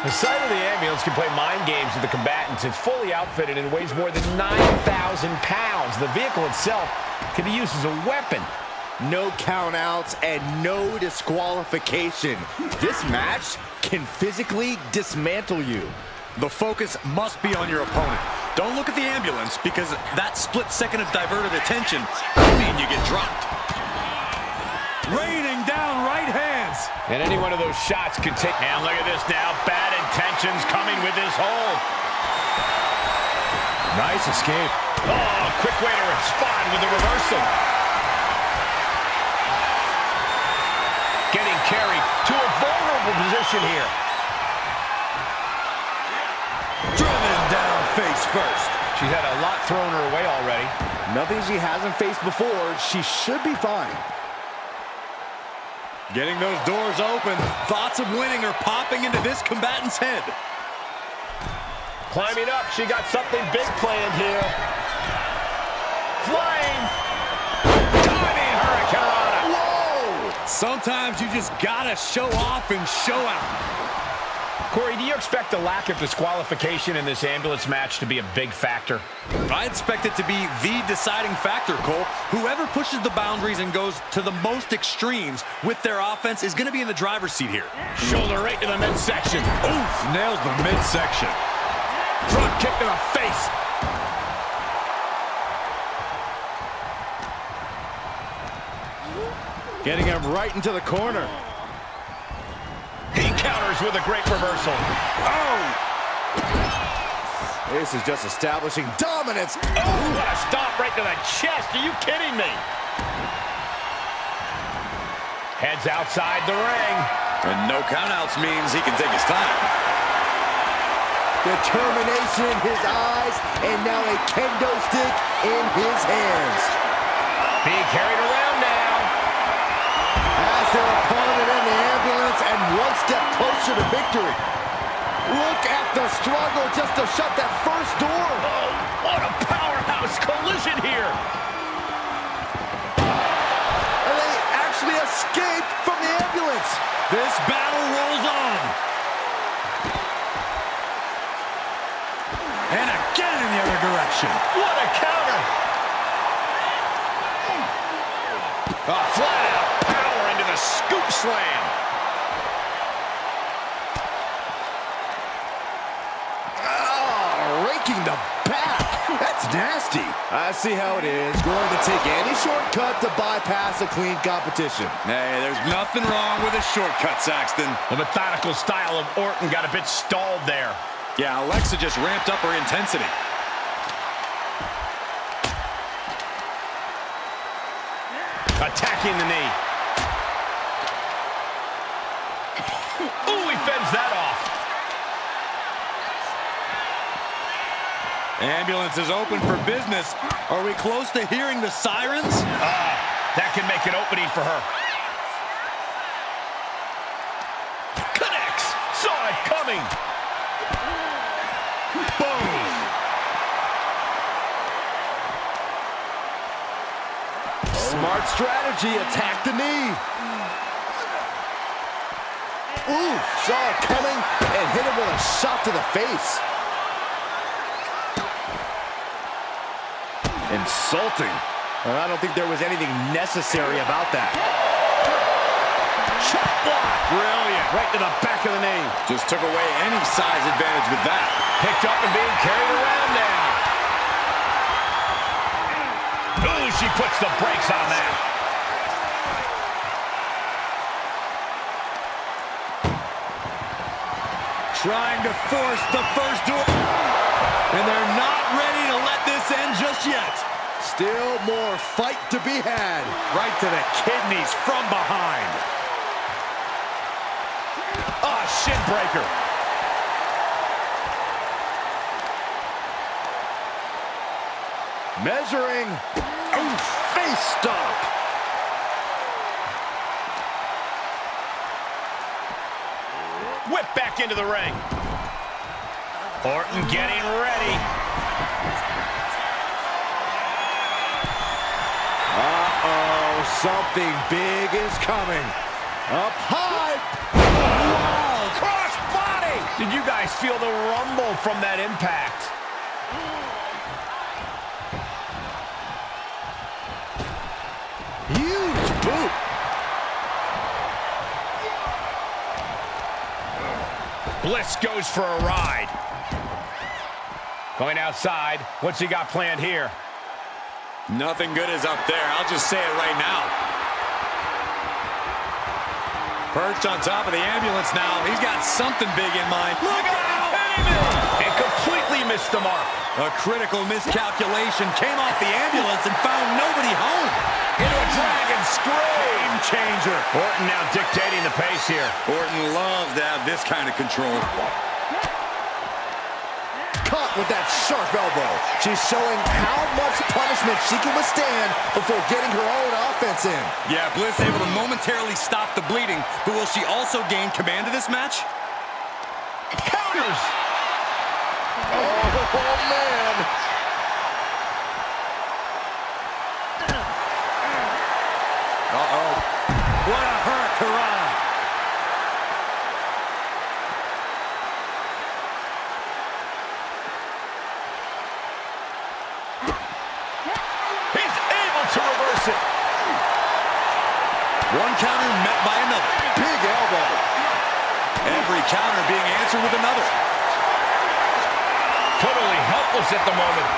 The side of the ambulance can play mind games with the combatants. It's fully outfitted and weighs more than 9,000 pounds. The vehicle itself can be used as a weapon. No countouts and no disqualification. This match can physically dismantle you. The focus must be on your opponent. Don't look at the ambulance, because that split second of diverted attention could mean you get dropped. Raining down right hands. And any one of those shots could take... And look at this now. Bad intentions coming with this hold. Nice escape. Oh, quick way to respond with the reversal. Getting carried to a vulnerable position here. Driven down face first. She's had a lot thrown her way already. Nothing she hasn't faced before. She should be fine. Getting those doors open. Thoughts of winning are popping into this combatant's head. Climbing up, she got something big planned here. Flying. Diving Hurricane. Whoa! Sometimes you just gotta show off and show out. Corey, do you expect the lack of disqualification in this ambulance match to be a big factor? I expect it to be the deciding factor, Cole. Whoever pushes the boundaries and goes to the most extremes with their offense is going to be in the driver's seat here. Shoulder right to the midsection. Oof, nails the midsection. Front kick to the face. Getting him right into the corner. He counters with a great reversal. Oh! This is just establishing dominance. Oh, what a stop right to the chest. Are you kidding me? Heads outside the ring. And no countouts means he can take his time. Determination in his eyes, and now a kendo stick in his hands. Being carried around now. As their opponent in the ambulance and one step closer to victory. Look at the struggle just to shut that first door. Oh, what a powerhouse collision here. And they actually escaped from the ambulance. This battle rolls on. And again in the other direction. What a counter. A flat-out power into the scoop slam. Oh, raking the back. That's nasty. I see how it is. Going to take any shortcut to bypass a clean competition. Hey, there's nothing wrong with a shortcut, Saxton. The methodical style of Orton got a bit stalled there. Yeah, Alexa just ramped up her intensity. Attacking the knee. Ooh, he fends that off. Ambulance is open for business. Are we close to hearing the sirens? That can make an opening for her. Connects. Saw it coming. Boom. Smart strategy. Attack the knee. Ooh, saw it coming and hit him with a shot to the face. Insulting. And I don't think there was anything necessary about that. Chop block. Brilliant. Right to the back of the knee. Just took away any size advantage with that. Picked up and being carried around now. Ooh, she puts the brakes on that. Trying to force the first door. And they're not ready to let this end just yet. Still more fight to be had. Right to the kidneys from behind. Ah, shin breaker. Measuring. Ooh, face stomp. Whip back into the ring. Orton getting ready. Uh-oh, something big is coming. Up high. Wow. Cross body. Did you guys feel the rumble from that impact? Huge boot. Bliss goes for a ride. Going outside. What's he got planned here? Nothing good is up there. I'll just say it right now. Perched on top of the ambulance now. He's got something big in mind. Look out! And completely missed the mark. A critical miscalculation came off the ambulance and found nobody home. Into a dragon screw. Game changer. Orton now dictating the pace here. Orton loves to have this kind of control. Caught with that sharp elbow. She's showing how much punishment she can withstand before getting her own offense in. Yeah, Bliss able to momentarily stop the bleeding, but will she also gain command of this match? Counters. Oh, man. Uh-oh. What a hurrah. He's able to reverse it. One counter met by another. Big elbow. Every counter being answered with another. Totally helpless at the moment.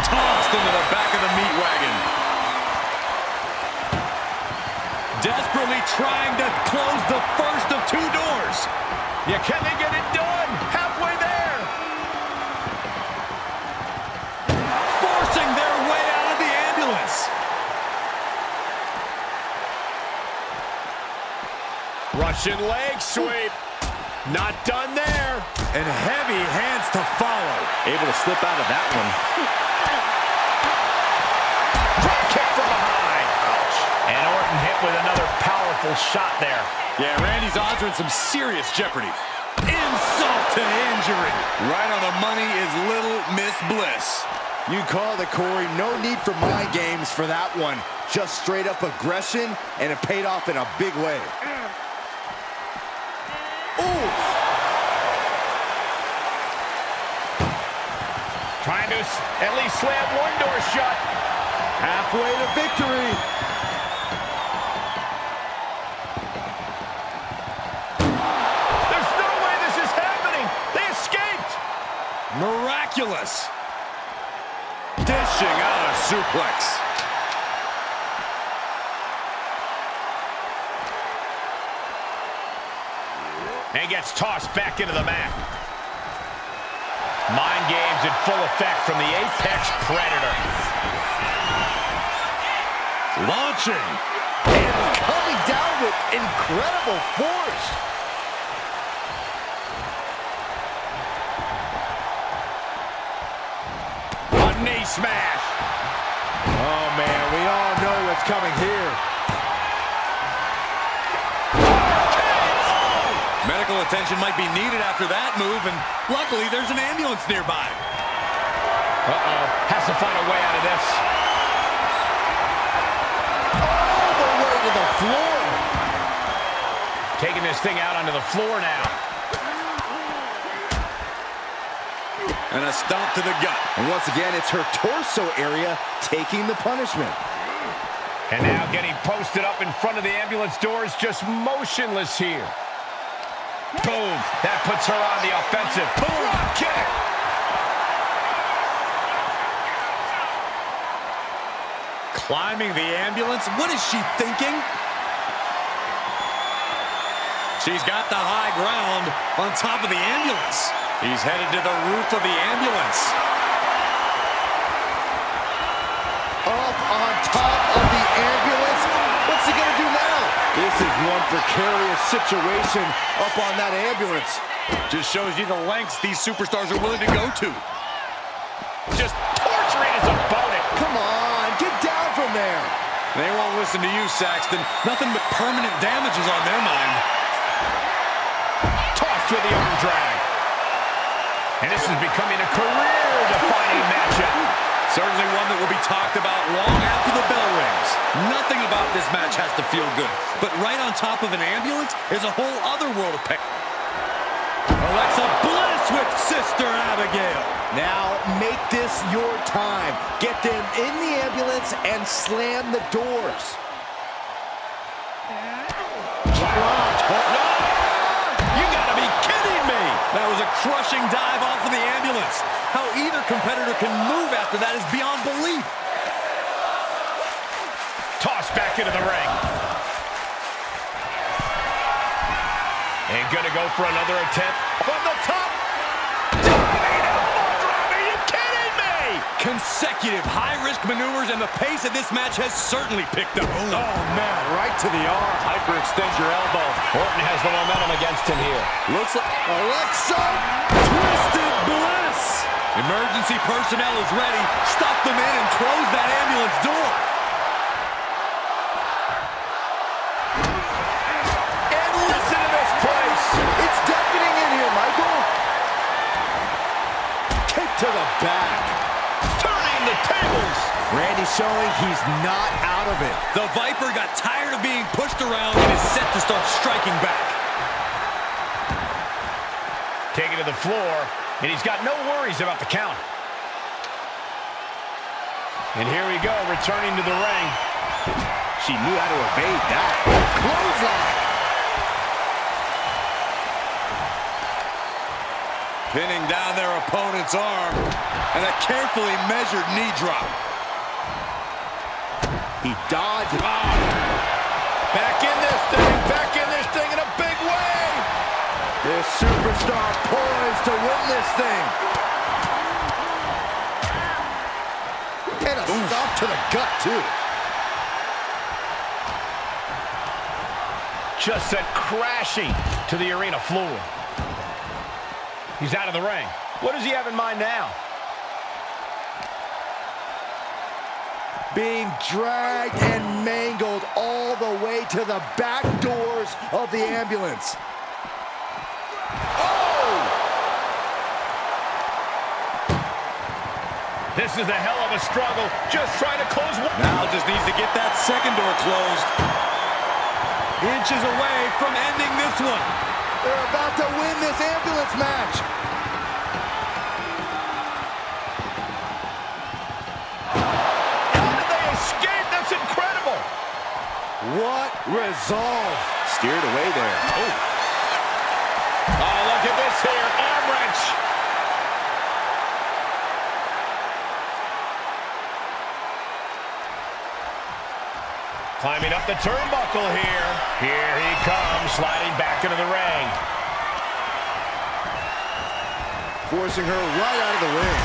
Tossed into the back of the meat wagon. Desperately trying to close the first of two doors. Yeah, can they get it done? Halfway there. Forcing their way out of the ambulance. Russian leg sweep. Not done there. And heavy hands to follow. Able to slip out of that one. Drop kick from behind. Ouch. And Orton hit with another powerful shot there. Yeah, Randy's odds are in some serious jeopardy. Insult to injury. Right on the money is Little Miss Bliss. You called it, Corey. No need for mind games for that one. Just straight up aggression, and it paid off in a big way. Ooh. Trying to at least slam one door shut. Halfway to victory. There's no way this is happening. They escaped. Miraculous. Dishing out a suplex. And gets tossed back into the mat. Mind games in full effect from the Apex Predator. Launching. And coming down with incredible force. A knee smash. Oh, man, we all know what's coming here. Medical attention might be needed after that move, and luckily there's an ambulance nearby. Uh-oh. Has to find a way out of this. All the way to the floor. Taking this thing out onto the floor now. And a stomp to the gut. And once again, it's her torso area taking the punishment. And now getting posted up in front of the ambulance doors, just motionless here. Boom. That puts her on the offensive. Boom. Kick. Climbing the ambulance. What is she thinking? She's got the high ground on top of the ambulance. He's headed to the roof of the ambulance. Up on top of the ambulance. What's he gonna do now? This is one precarious situation up on that ambulance. Just shows you the lengths these superstars are willing to go to. Just torturing his opponent. Come on, get down from there. They won't listen to you, Saxton. Nothing but permanent damage is on their mind. Tossed with the arm drag. And this is becoming a career-defining matchup. Certainly one that will be talked about long after the bell rings. Nothing about this match has to feel good. But right on top of an ambulance is a whole other world of pain. Alexa Bliss with Sister Abigail. Now make this your time. Get them in the ambulance and slam the doors. Dropped. No! You gotta be kidding me! That was a crushing dive off of the ambulance. How either competitor can move after that is beyond belief. Tossed back into the ring. And gonna go for another attempt from the top. Diving elbow drop. Are you kidding me? Consecutive high-risk maneuvers, and the pace of this match has certainly picked up. Oh, man, right to the arm. Hyperextend your elbow. Orton has the momentum against him here. Looks like Alexa Twisted Bliss. Emergency personnel is ready. Stop them in and close that ambulance door. And listen to this place. It's deafening in here, Michael. Kick to the back. Turning the tables. Randy showing he's not out of it. The Viper got tired of being pushed around and is set to start striking back. Taking to the floor, and he's got no worries about the count. And here we go, returning to the ring. She knew how to evade that. Clothesline. Pinning down their opponent's arm, and a carefully measured knee drop. He dodged. Back in this thing in a big way. This superstar poised to win this thing. And a stomp to the gut, too. Just sent crashing to the arena floor. He's out of the ring. What does he have in mind now? Being dragged and mangled all the way to the back doors of the ambulance. Oh! This is a hell of a struggle. Just trying to close one. Now just needs to get that second door closed. Inches away from ending this one. They're about to win this ambulance match. How did they escape? That's incredible. What resolve. Steered away there. Oh, look at this here. Arm wrench. Climbing up the turnbuckle here. Here he comes, sliding back into the ring. Forcing her right out of the ring.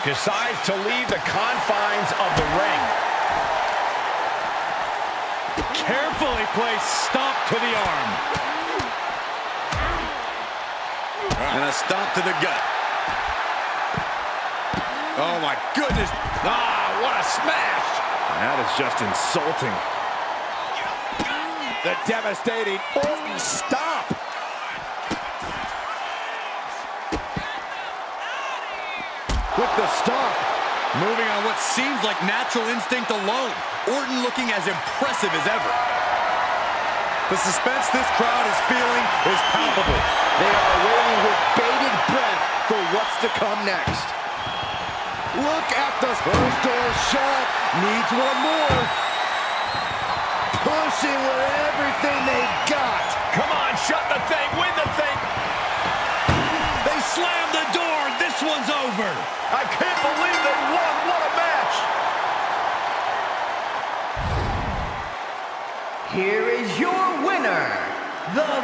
Decides to leave the confines of the ring. Carefully placed stomp to the arm. And a stomp to the gut. Oh my goodness. Ah, what a smash. That is just insulting. The devastating Orton stop. With the stomp. moving on what seems like natural instinct alone. Orton looking as impressive as ever. The suspense this crowd is feeling is palpable. They are waiting with bated breath for what's to come next. Look at the first door shut. Needs one more. Pushing with everything they've got. Come on, shut the thing, win the thing. They slammed the door. This one's over. I can't believe they won. What a match. Here is your winner, the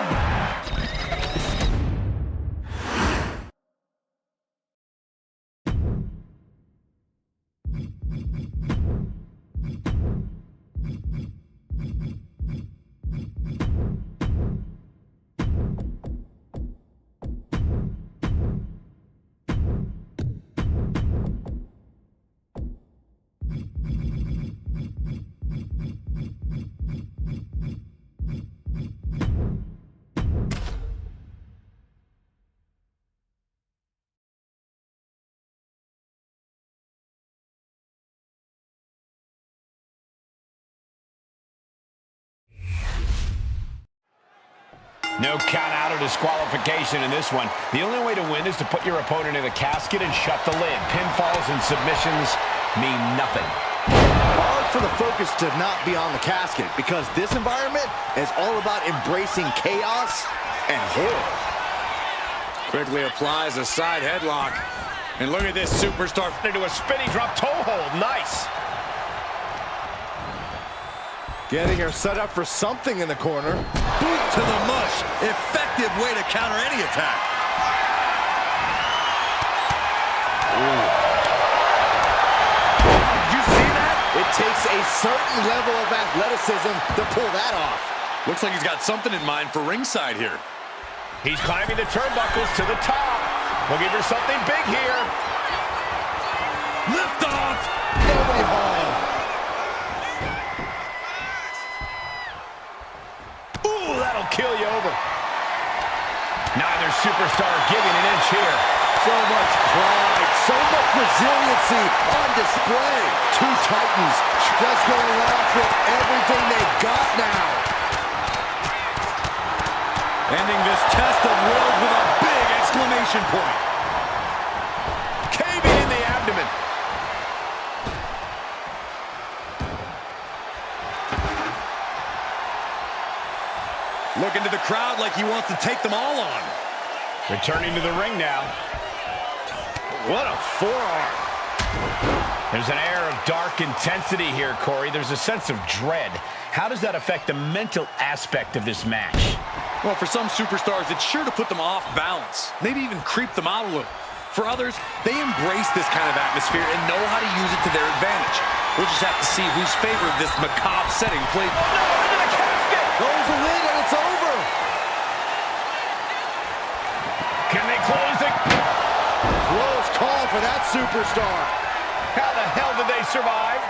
No count out or disqualification in this one. The only way to win is to put your opponent in a casket and shut the lid. Pinfalls and submissions mean nothing. Hard for the focus to not be on the casket because this environment is all about embracing chaos and horror. Quickly applies a side headlock. And look at this superstar Into a spinning drop toe hold. Nice. Getting her set up for something in the corner. boot to the mush. Effective way to counter any attack. Did you see that? It takes a certain level of athleticism to pull that off. Looks like he's got something in mind for ringside here. He's climbing the turnbuckles to the top. Looking for something big here. Lift off. Nobody home. Ooh, that'll kill you over. Neither superstar giving an inch here. So much pride, so much resiliency on display. Two Titans just going after everything they've got now. Ending this test of wills with a big exclamation point. Caving in the abdomen. Looking to the crowd like he wants to take them all on. Returning to the ring now. What a forearm. There's an air of dark intensity here, Corey. There's a sense of dread. How does that affect the mental aspect of this match? Well, for some superstars, it's sure to put them off balance. Maybe even creep them out a little. For others, they embrace this kind of atmosphere and know how to use it to their advantage. We'll just have to see whose favor this macabre setting played. No, into the casket! Goes the lid and it's over. Can they close it? Close call for that superstar. How the hell did they survive?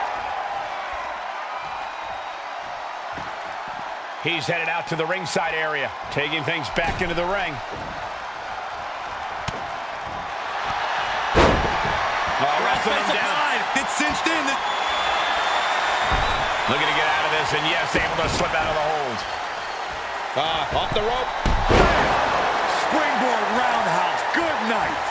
He's headed out to the ringside area, taking things back into the ring. Wrestling him down. It's cinched in. Looking to get out of this, and yes, able to slip out of the hold. Off the rope. Springboard roundhouse. Good night.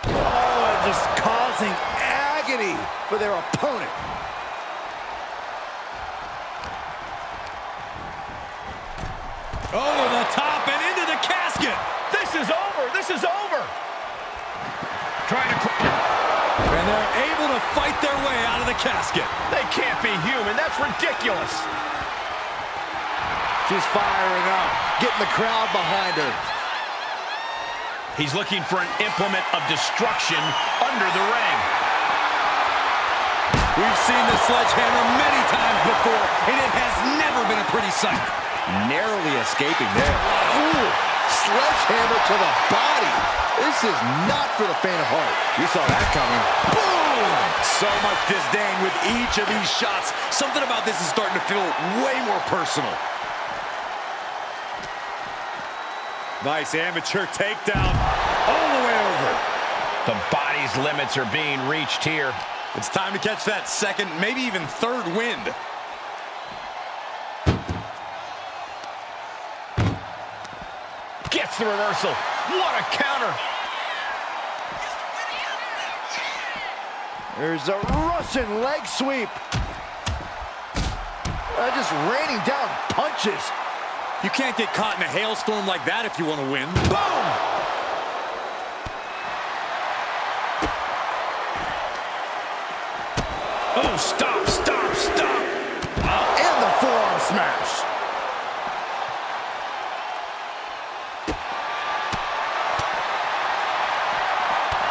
Oh, just causing agony for their opponent. Over the top and into the casket. This is over. This is over. Trying to... And they're able to fight their way out of the casket. They can't be human. That's ridiculous. She's firing up, getting the crowd behind her. He's looking for an implement of destruction under the ring. We've seen the sledgehammer many times before, and it has never been a pretty sight. Narrowly escaping there. Ooh, sledgehammer to the body. This is not for the faint of heart. You saw that coming. Boom! So much disdain with each of these shots. Something about this is starting to feel way more personal. Nice amateur takedown all the way over. The body's limits are being reached here. It's time to catch that second, maybe even third wind. Gets the reversal. What a counter. There's a Russian leg sweep. Just raining down punches. You can't get caught in a hailstorm like that if you want to win. Boom! Oh, stop, stop, stop. And the forearm smash.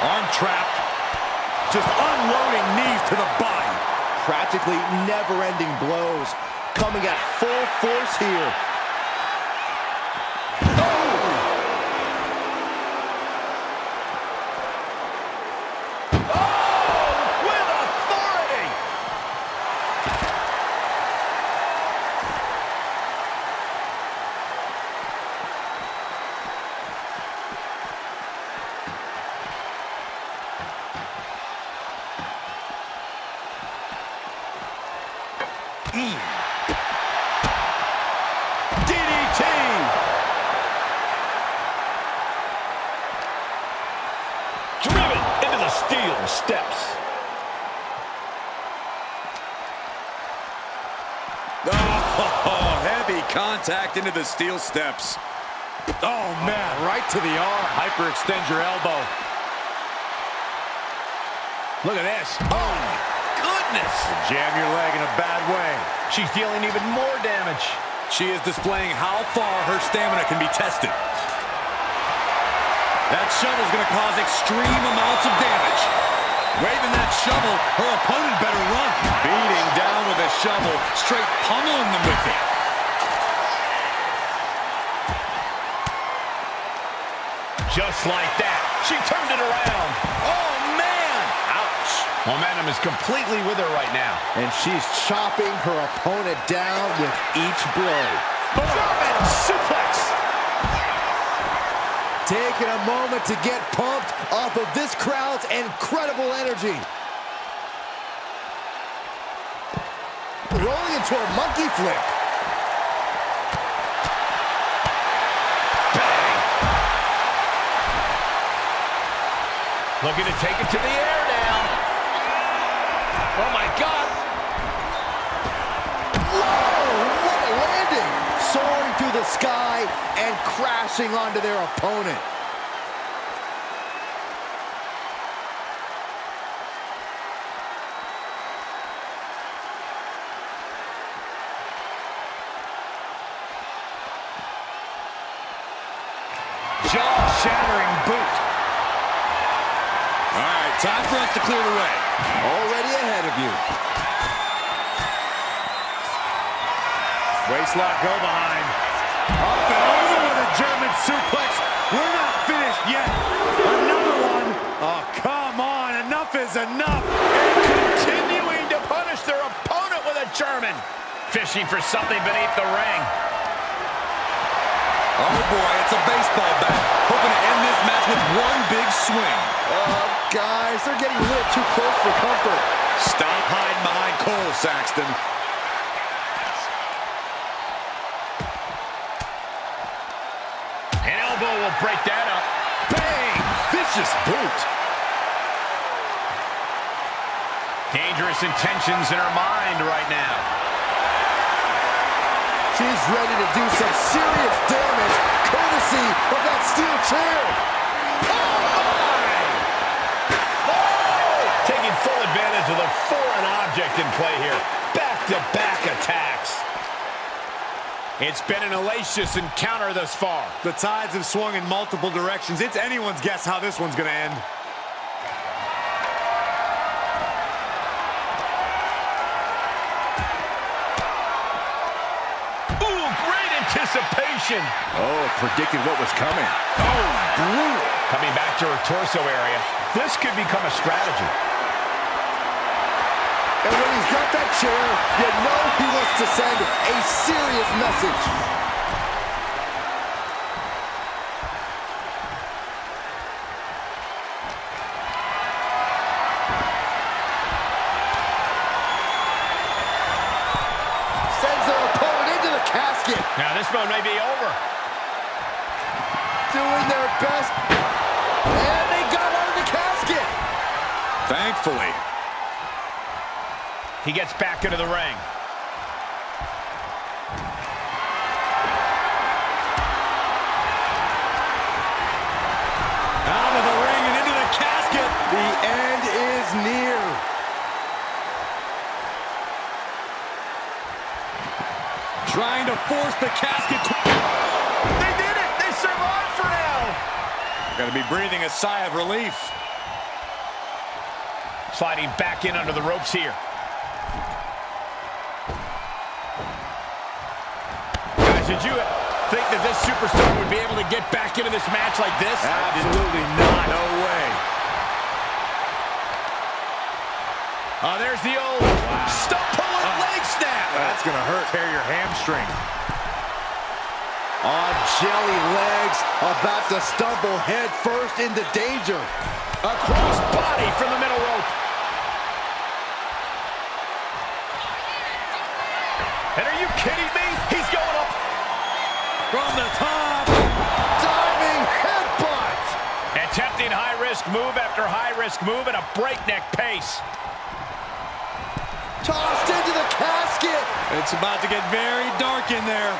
Arm trapped. Just unloading knees to the body. Practically never-ending blows coming at full force here. DDT! Driven into the steel steps. Oh, heavy contact into the steel steps. Oh, man, right to the arm. Hyperextend your elbow. Look at this. Oh, my goodness. Jam your leg in a bad way. She's dealing even more damage. She is displaying how far her stamina can be tested. That shovel's going to cause extreme amounts of damage. Waving that shovel, her opponent better run. Beating down with a shovel, straight pummeling them with it. Just like that. She turned it around. Oh, man! Ouch. Momentum is completely with her right now. And she's chopping her opponent down with each blow. German suplex. Taking a moment to get pumped off of this crowd's incredible energy. Rolling into a monkey flip. Bang. Looking to take it to the air now. Oh, my God. Whoa, what a landing. Soaring through the sky and crashing onto their opponent. Jaw-shattering boot. All right, time for us to clear the way. Already ahead of you. Waistlock go behind. Up and over with a German suplex. We're not finished yet. Another one. Oh, come on. Enough is enough. Continuing to punish their opponent with a German. Fishing for something beneath the ring. Oh, boy, it's a baseball bat. Hoping to end this match with one big swing. Guys, they're getting a little too close for comfort. Stop hiding behind Cole, Saxton. An elbow will break that up. Bang! Vicious boot. Dangerous intentions in her mind right now. She's ready to do some serious damage, courtesy of that steel chair. Oh, my! Oh! Taking full advantage of the foreign object in play here. Back-to-back attacks. It's been an hellacious encounter thus far. The tides have swung in multiple directions. It's anyone's guess how this one's going to end. Ooh, great anticipation. Oh, predicted what was coming. Oh, brutal. Coming back to her torso area. This could become a strategy. And when he's got that chair, you know he wants to send a serious message. Sends their opponent into the casket. Now this one may be over. Doing their best. And they got out of the casket. Thankfully. He gets back into the ring. Out of the ring and into the casket. The end is near. Trying to force the casket. They did it! They survived for now! Got to be breathing a sigh of relief. Sliding back in under the ropes here. Guys, did you think that this superstar would be able to get back into this match like this? Absolutely not. No way. Oh, there's the old stump pulling leg snap. That's going to hurt. Tear your hamstring. On jelly legs, about to stumble head first into danger. A cross body from the middle rope. high-risk move after high-risk move at a breakneck pace. Tossed into the casket. It's about to get very dark in there.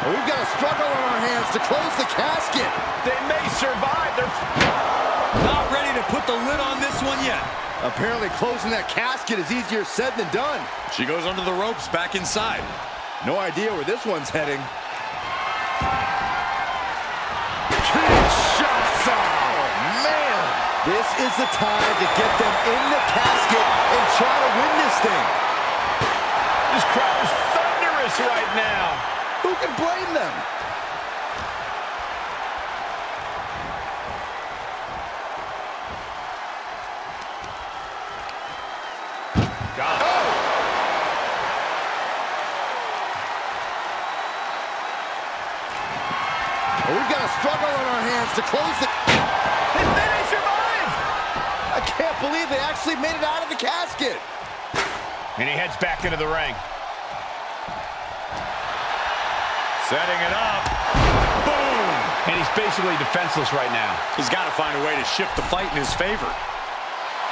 We've got a struggle on our hands to close the casket. They may survive. They're Not ready to put the lid on this one yet. Apparently closing that casket is easier said than done. She goes under the ropes back inside. No idea where this one's heading. Kinshasa! Oh, man. This is the time to get them in the casket and try to win this thing. This crowd is thunderous right now. Who can blame them? We've got a struggle on our hands to close the... And then they survive! I can't believe they actually made it out of the casket. And he heads back into the ring. Setting it up. Boom! And he's basically defenseless right now. He's got to find a way to shift the fight in his favor.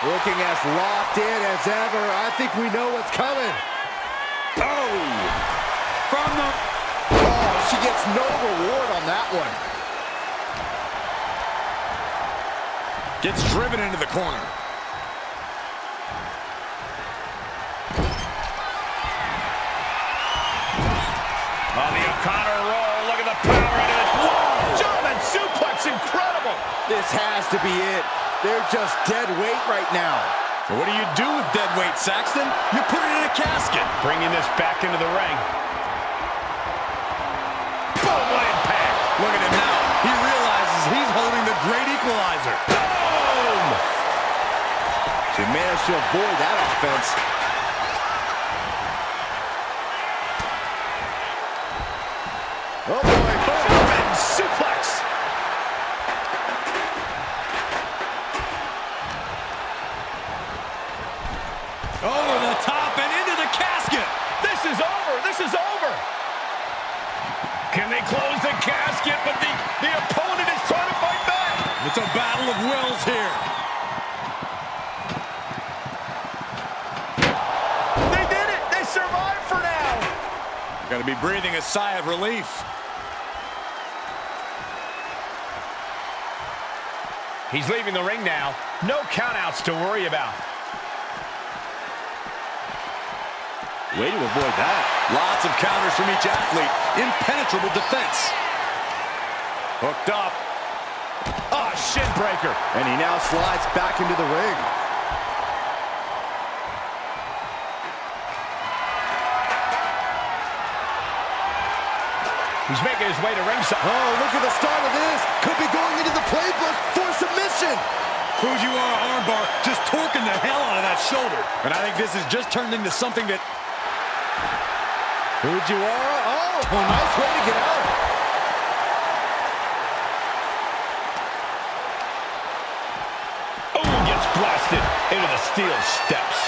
Looking as locked in as ever. I think we know what's coming. Oh! From the... Oh, she gets no reward on that one. Gets driven into the corner. On the O'Connor roll, look at the power in it. Whoa! German suplex, incredible! This has to be it. They're just dead weight right now. What do you do with dead weight, Saxton? You put it in a casket. Bringing this back into the ring. Boom, what impact! Look at him now. He realizes he's holding the great equalizer. Boom! She managed to avoid that offense. Oh, boy. German suplex! Over the top and into the casket. This is over! This is over! Can they close the casket? But the opponent is trying to fight back! It's a battle of wills here. They did it! They survived for now! Got to be breathing a sigh of relief. He's leaving the ring now. No countouts to worry about. Way to avoid that. Lots of counters from each athlete. Impenetrable defense. Hooked up. Ah, shin breaker. And he now slides back into the ring. He's making his way to ringside. Oh, look at the start of this. Could be going into the playbook for submission. Fujiwara armbar just torquing the hell out of that shoulder. And I think this has just turned into something that... Fujiwara, oh, nice way to get out. Oh, gets blasted into the steel steps.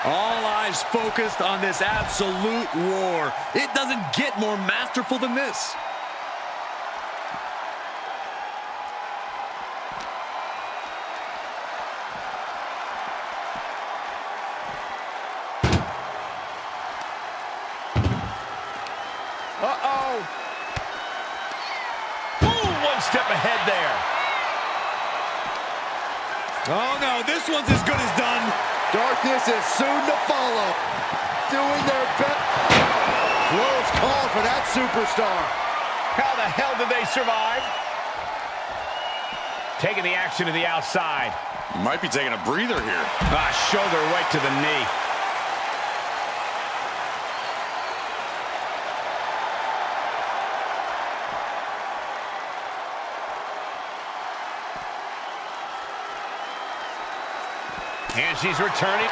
All eyes focused on this absolute war. It doesn't get more masterful than this. Uh-oh. Ooh, one step ahead there. Oh, no, this one's as good as done. Darkness is soon to follow. Doing their best. Close call for that superstar. How the hell did they survive? Taking the action to the outside. Might be taking a breather here. Ah, shoulder right to the knee. And she's returning.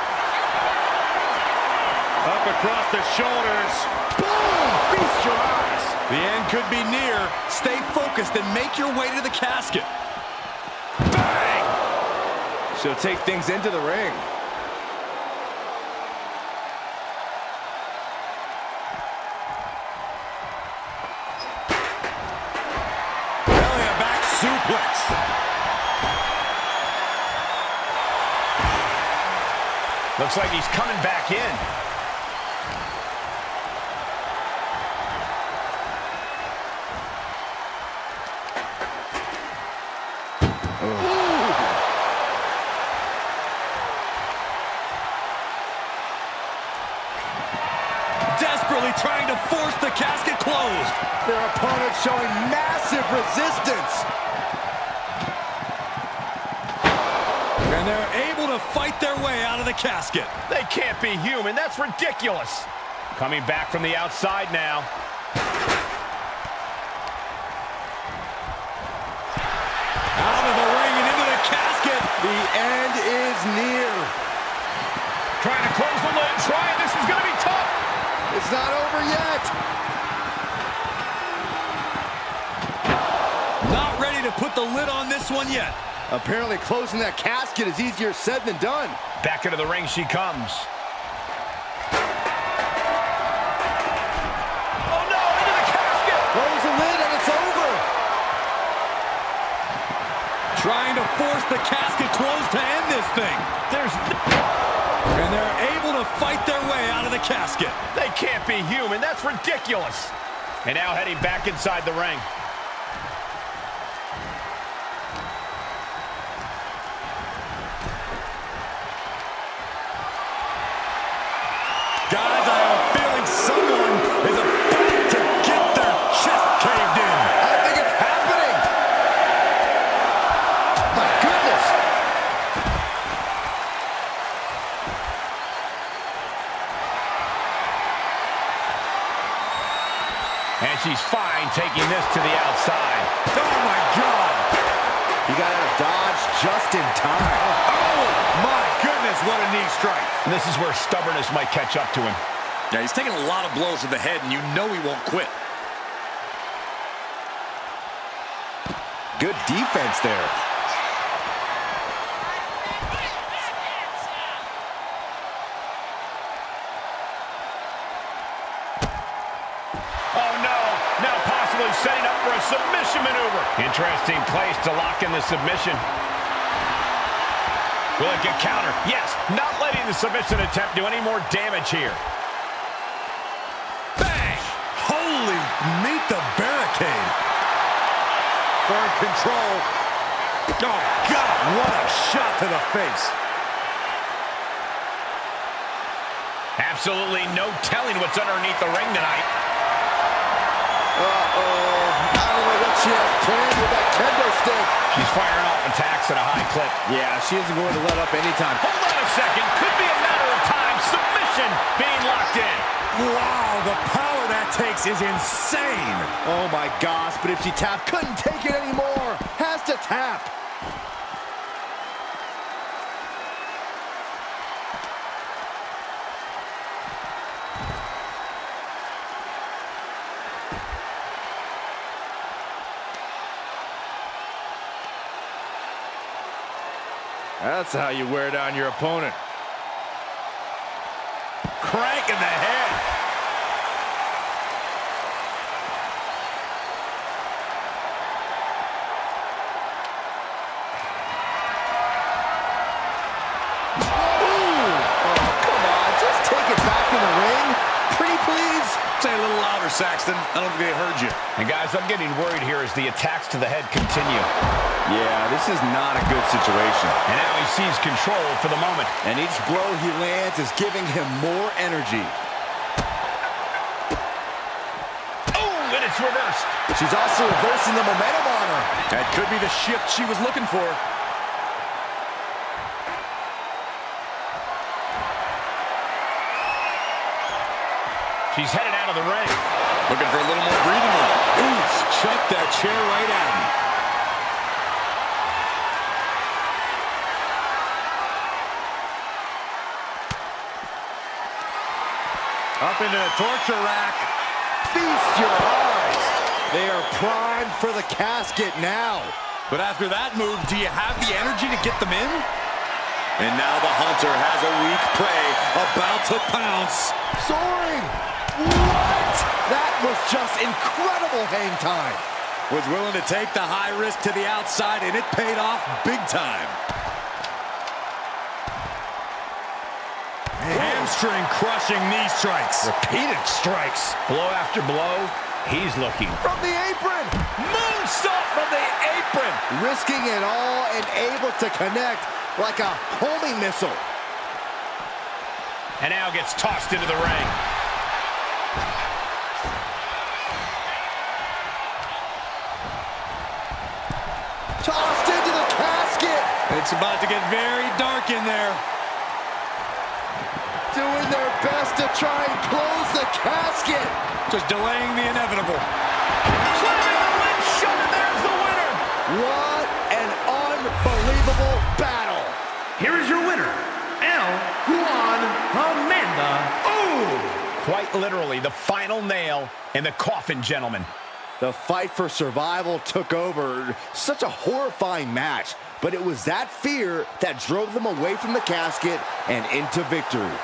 Up across the shoulders. Boom! Feast your eyes. The end could be near. Stay focused and make your way to the casket. Bang! She'll take things into the ring. GAMMAXX. Looks like he's coming back in. Desperately trying to force the casket closed. Their opponent showing massive resistance. And they're able to fight their way out of the casket. They can't be human. That's ridiculous. Coming back from the outside now. Out of the ring and into the casket. The end is near. Trying to close the lid. This is going to be tough. It's not over yet. Not ready to put the lid on this one yet. Apparently closing that casket is easier said than done. Back into the ring she comes. Oh no, into the casket! Close the lid and it's over. Trying to force the casket closed to end this thing. And they're able to fight their way out of the casket. They can't be human. That's ridiculous. And now heading back inside the ring. Guys, I have a feeling someone is about to get their chest caved in. I think it's happening. My goodness. And she's fine taking this to the outside. Oh, my God. He got out of dodge just in time. Oh, my goodness, what a knee strike. And this is where stubbornness might catch up to him. Yeah, he's taking a lot of blows to the head, and you know he won't quit. Good defense there. Oh no, now possibly setting up for a submission maneuver. Interesting place to lock in the submission. Will it get countered? Yes, not letting the submission attempt do any more damage here. Bang! Holy, meet the barricade. Firm control. Oh, God, what a shot to the face. Absolutely no telling what's underneath the ring tonight. Uh-oh. I don't know what she has planned with that kendo stick. She's firing off attacks at a high clip. Yeah, she isn't going to let up anytime. Hold on a second. Could be a matter of time. Submission being locked in. Wow, the power that takes is insane. Oh, my gosh. But if she tapped, couldn't take it anymore. Has to tap. That's how you wear down your opponent. Crank in the head. Say a little louder, Saxton. I don't think they heard you. And guys, I'm getting worried here as the attacks to the head continue. Yeah, this is not a good situation. And now he sees control for the moment. And each blow he lands is giving him more energy. Oh, and it's reversed. She's also reversing the momentum on her. That could be the shift she was looking for. She's headed out of the ring. Looking for a little more breathing room. Ooh, chucked that chair right at him. Up into the torture rack. Feast your eyes. They are primed for the casket now. But after that move, do you have the energy to get them in? And now the Hunter has a weak prey about to pounce. Soaring. What? That was just incredible hang time. Was willing to take the high risk to the outside, and it paid off big time. Hamstring crushing knee strikes. Repeated strikes. Blow after blow. He's looking. From the apron. Moonsault from the apron. Risking it all and able to connect like a homing missile. And now gets tossed into the ring. Tossed into the casket. It's about to get very dark in there. Doing their best to try and close the casket. Just delaying the inevitable. Slamming the lid shut, and there's the winner. What an unbelievable battle. Here is your winner, Amanda. Oh! Quite literally, the final nail in the coffin, gentlemen. The fight for survival took over. Such a horrifying match, but it was that fear that drove them away from the casket and into victory.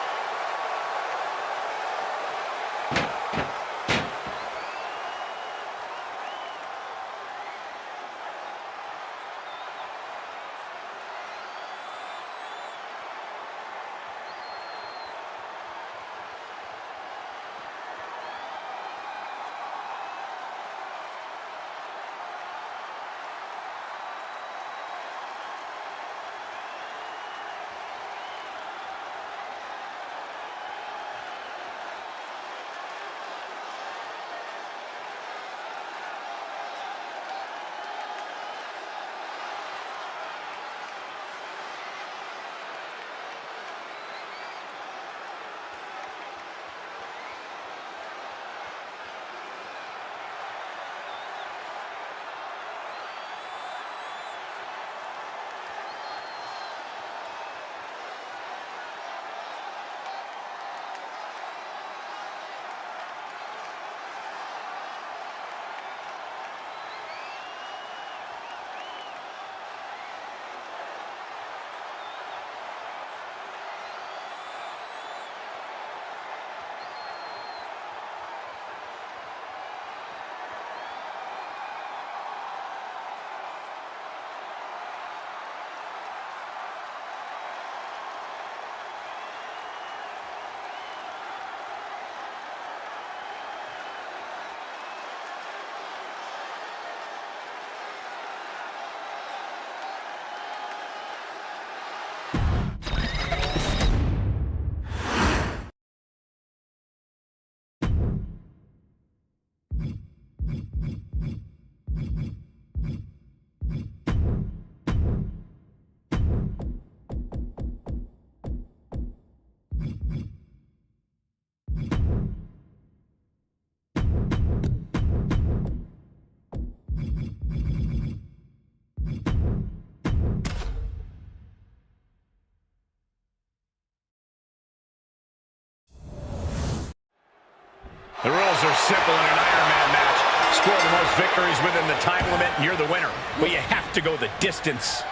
The rules are simple in an Iron Man match. Score the most victories within the time limit, and you're the winner. But you have to go the distance.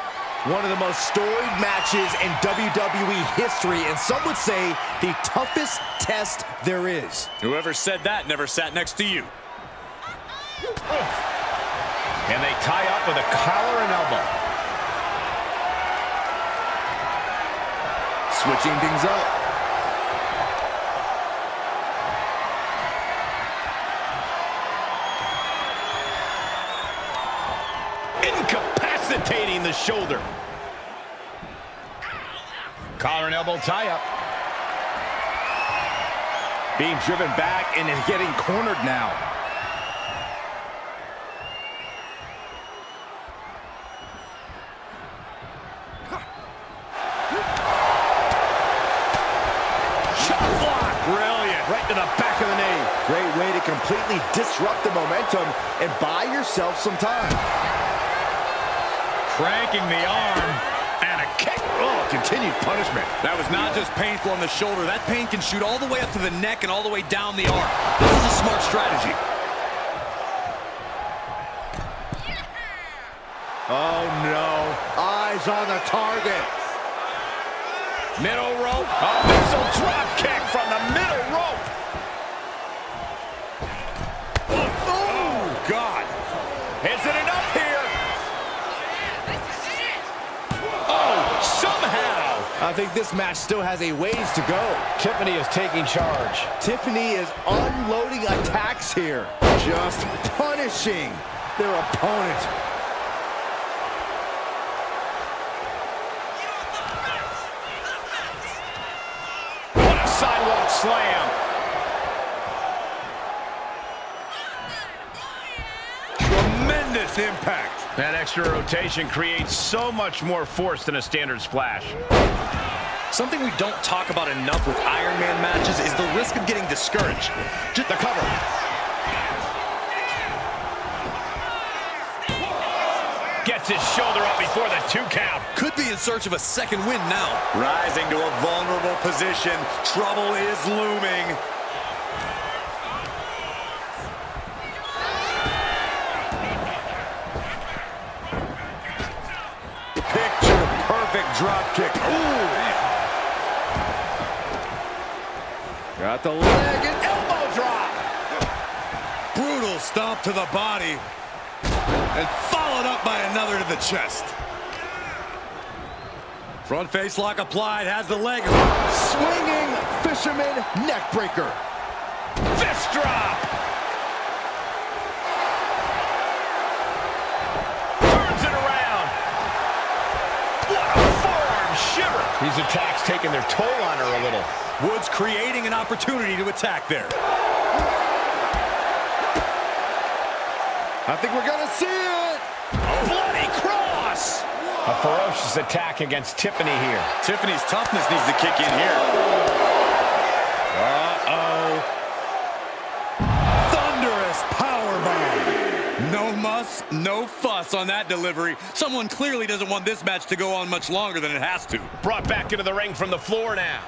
One of the most storied matches in WWE history, and some would say the toughest test there is. Whoever said that never sat next to you. And they tie up with a collar and elbow. Switching things up. Incapacitating the shoulder. Collar and elbow tie-up. Being driven back and is getting cornered now. Shot block. Brilliant. Right to the back of the knee. Great way to completely disrupt the momentum and buy yourself some time. Cranking the arm. And a kick. Oh, continued punishment. That was not just painful on the shoulder. That pain can shoot all the way up to the neck and all the way down the arm. This is a smart strategy. Oh, no. Eyes on the target. Middle rope. A missile drop kick from the middle rope. Oh, God. I think this match still has a ways to go. Tiffany is taking charge. Tiffany is unloading attacks here. Just punishing their opponent. What a sidewalk slam. Tremendous impact. That extra rotation creates so much more force than a standard splash. Something we don't talk about enough with Iron Man matches is the risk of getting discouraged. Just the cover. Gets his shoulder up before the 2 count. Could be in search of a second win now. Rising to a vulnerable position. Trouble is looming. Perfect drop kick. Ooh. Got the leg and elbow drop. Brutal stomp to the body. And followed up by another to the chest. Front face lock applied, has the leg. Swinging fisherman neck breaker. Fist drop. Turns it around. What a forearm shiver. These attacks taking their toll on her a little. Woods creating an opportunity to attack there. I think we're gonna see it. Bloody cross. A ferocious attack against Tiffany here. Tiffany's toughness needs to kick in here. Uh-oh. Thunderous powerbomb. No muss, no fuss on that delivery. Someone clearly doesn't want this match to go on much longer than it has to. Brought back into the ring from the floor now.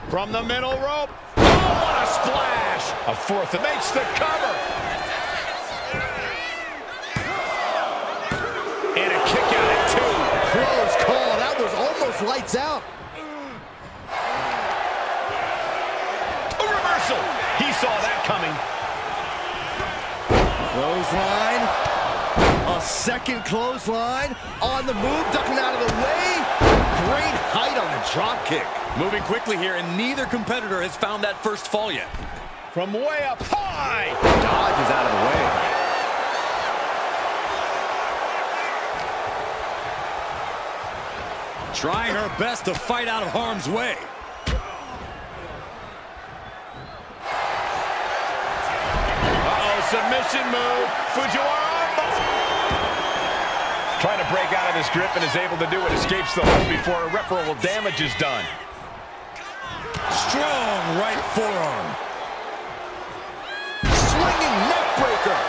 From the middle rope. Oh, what a splash. A fourth that makes the cover. And a kick out at 2. Close call. That was almost lights out. A reversal. He saw that coming. Clothesline. A second clothesline. On the move, ducking out of the way. Great height on the drop kick. Moving quickly here, and neither competitor has found that first fall yet. From way up high. Dodge is out of the way. Trying her best to fight out of harm's way. Uh-oh, submission move. Fujiwara. Trying to break out of this grip and is able to do it. Escapes the hold before irreparable damage is done. Strong right forearm. Swinging neck breaker.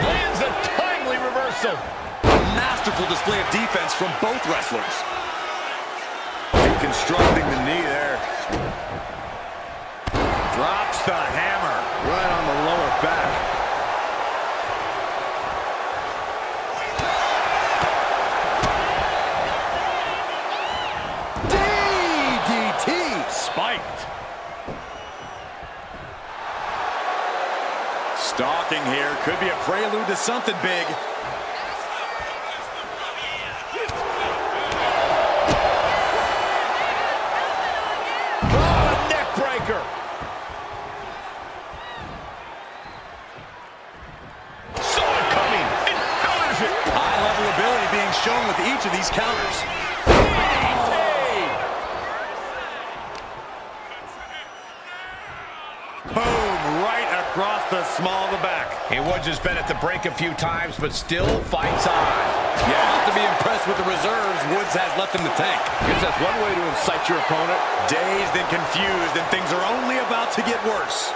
Lands a timely reversal. A masterful display of defense from both wrestlers. Deconstructing the knee there. Drops the hammer. Right on the lower back. Spiked. Stalking here. Could be a prelude to something big. Oh, neck breaker. Saw it coming. And counters it. High level ability being shown with each of these counters. Across the small of the back. He Woods has been at the break a few times, but still fights on. You have to be impressed with the reserves Woods has left in the tank. Guess that's one way to incite your opponent. Dazed and confused, and things are only about to get worse.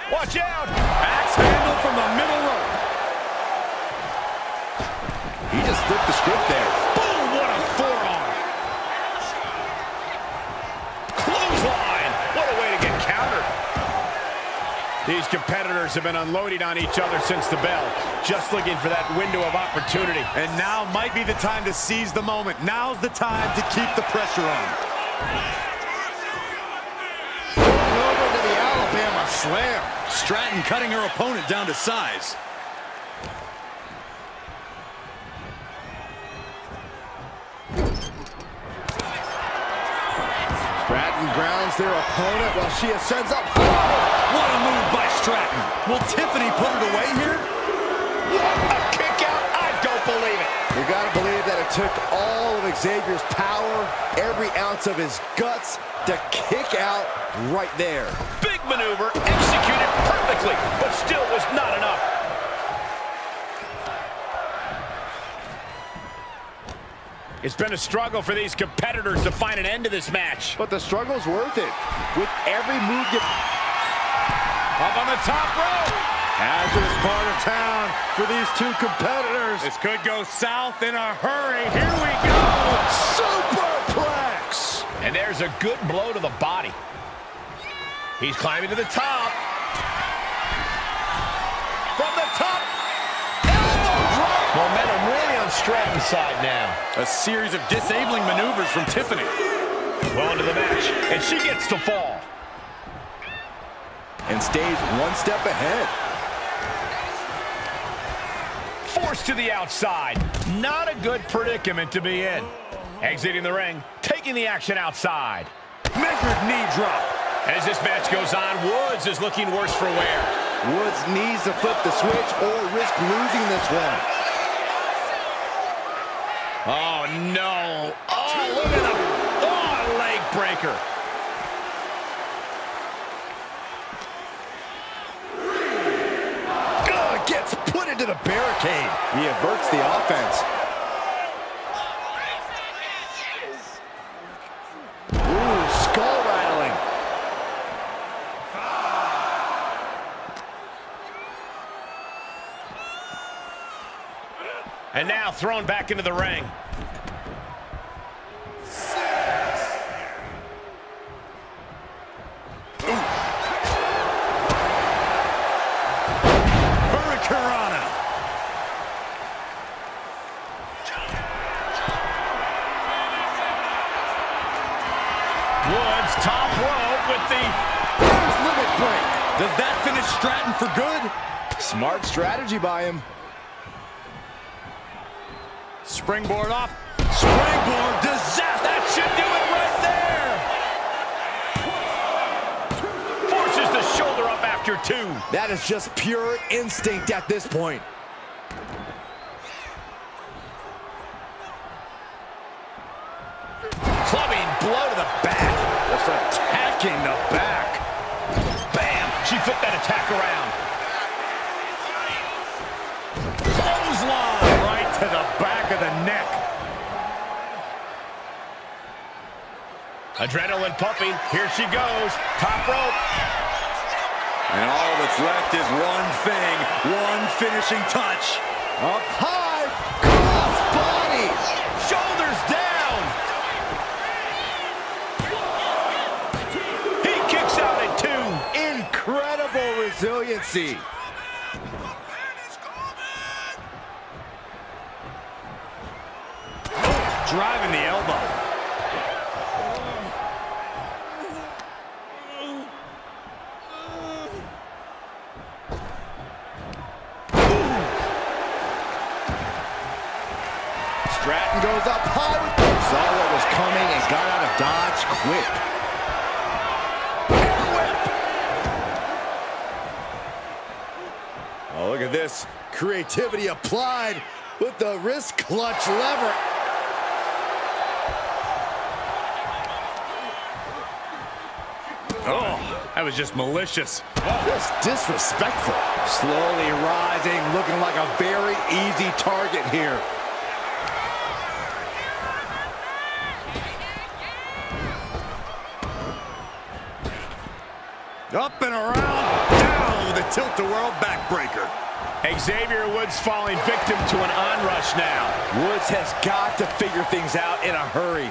Watch out! Axe handle from the middle rope. He just flipped the script there. Boom! What a forearm! Clothesline! What a way to get countered. These competitors have been unloading on each other since the bell, just looking for that window of opportunity. And now might be the time to seize the moment. Now's the time to keep the pressure on. Over to the slam. Stratton cutting her opponent down to size. Stratton grounds their opponent while she ascends up. What a move by Stratton. Will Tiffany put it away here? A kick out? I don't believe it. You gotta believe that it took all of Xavier's power, every ounce of his guts to kick out right there. Big maneuver, executed perfectly, but still was not enough. It's been a struggle for these competitors to find an end to this match. But the struggle's worth it. With every move you... Up on the top rope. Hazardous part of town for these two competitors. This could go south in a hurry. Here we go. Superplex. And there's a good blow to the body. He's climbing to the top. From the top. Elbow drop. Momentum really on Stratton's side now. A series of disabling maneuvers from Tiffany. Well into the match, and she gets the fall. And stays one step ahead. Forced to the outside. Not a good predicament to be in. Exiting the ring, taking the action outside. Measured knee drop. As this match goes on, Woods is looking worse for wear. Woods needs to flip the switch or risk losing this one. Oh, no. Oh, look at him. Oh, leg breaker. Gets put into the barricade. He averts the offense. Ooh, skull rattling. And now thrown back into the ring. Woods, top rope with the Limit break. Does that finish Stratton for good? Smart strategy by him. Springboard off. Springboard disaster. That should do it right there. Forces the shoulder up after two. That is just pure instinct at this point. Clubbing blow to the back. Just attacking the back. Bam! She flipped that attack around. Clothesline right to the back of the neck. Adrenaline pumping. Here she goes. Top rope. And all that's left is one thing, one finishing touch. Up high. Cross body. Shoulders down. He kicks out at two. Incredible resiliency. Driving the elbow. Stratton goes up high. Saw what was coming and got out of dodge quick. Oh, look at this. Creativity applied with the wrist clutch lever. Oh, that was just malicious. Just disrespectful. Slowly rising, looking like a very easy target here. Up and around, down with a tilt-a-whirl backbreaker. Xavier Woods falling victim to an onrush now. Woods has got to figure things out in a hurry.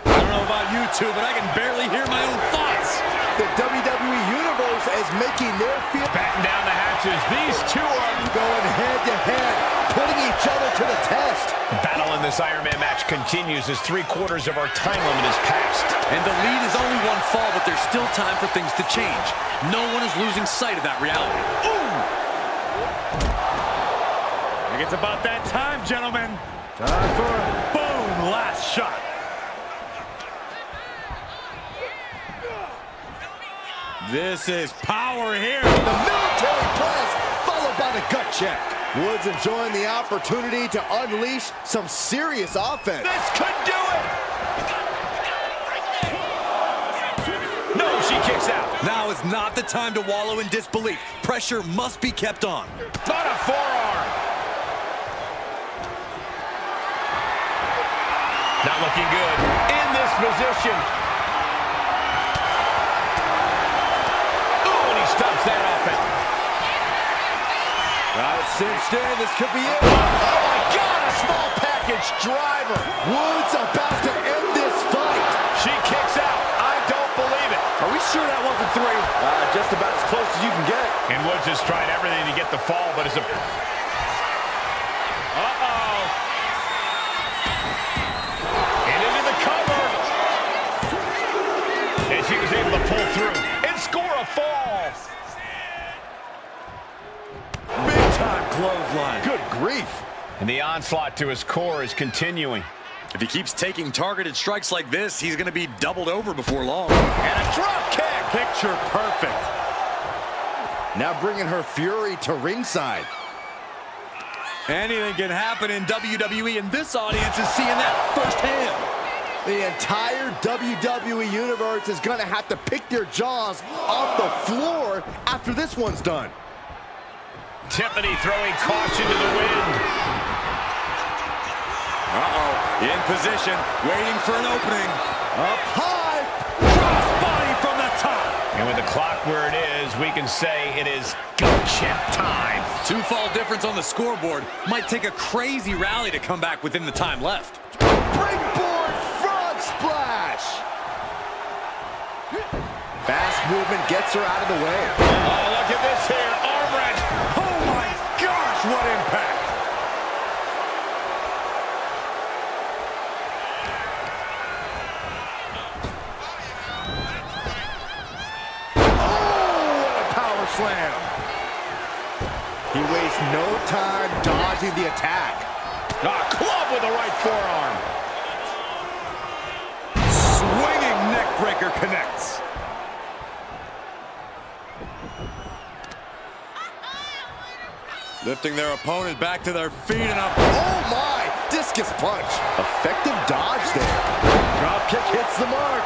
I don't know about you two, but I can barely hear my own thoughts. The WWE Universe is making their field. Batten down the hatches. These two are Going head-to-head, putting each other to the test. battle in this Iron Man match continues as 3/4 of our time limit is passed. And the lead is only one fall, but there's still time for things to change. No one is losing sight of that reality. Ooh! I think it's about that time, gentlemen. Time for a boom, last shot. This is power here. The military press, followed by the gut check. Woods enjoying the opportunity to unleash some serious offense. This could do it! No, she kicks out. Now is not the time to wallow in disbelief. Pressure must be kept on. Not a forearm. Not looking good in this position. Oh, and he stops that offense. Got it cinched in. This could be it. Oh, my God, a small package driver. Woods about to end this fight. She kicks out. I don't believe it. Are we sure that wasn't 3? Just about as close as you can get. And Woods has tried everything to get the fall, but it's a... Uh-oh. And into the cover. And she was able to pull through and score a fall. Big-time clothesline. Good grief. And the onslaught to his core is continuing. If he keeps taking targeted strikes like this, he's going to be doubled over before long. And a drop kick. Picture perfect. Now bringing her fury to ringside. Anything can happen in WWE, and this audience is seeing that firsthand. The entire WWE universe is going to have to pick their jaws off the floor after this one's done. Tiffany throwing caution to the wind. Uh-oh, in position, waiting for an opening. Up high. Crossbody from the top. And with the clock where it is, we can say it is gut check time. 2-fall difference on the scoreboard. Might take a crazy rally to come back within the time left. Springboard frog splash. Fast movement gets her out of the way. Oh, look at this here. Arm wrench. Oh my gosh, what impact. Slam. He wastes no time dodging the attack. Club with the right forearm. Swinging neck breaker connects. Lifting their opponent back to their feet and up. Oh my! Discus punch. Effective dodge there. Drop kick hits the mark.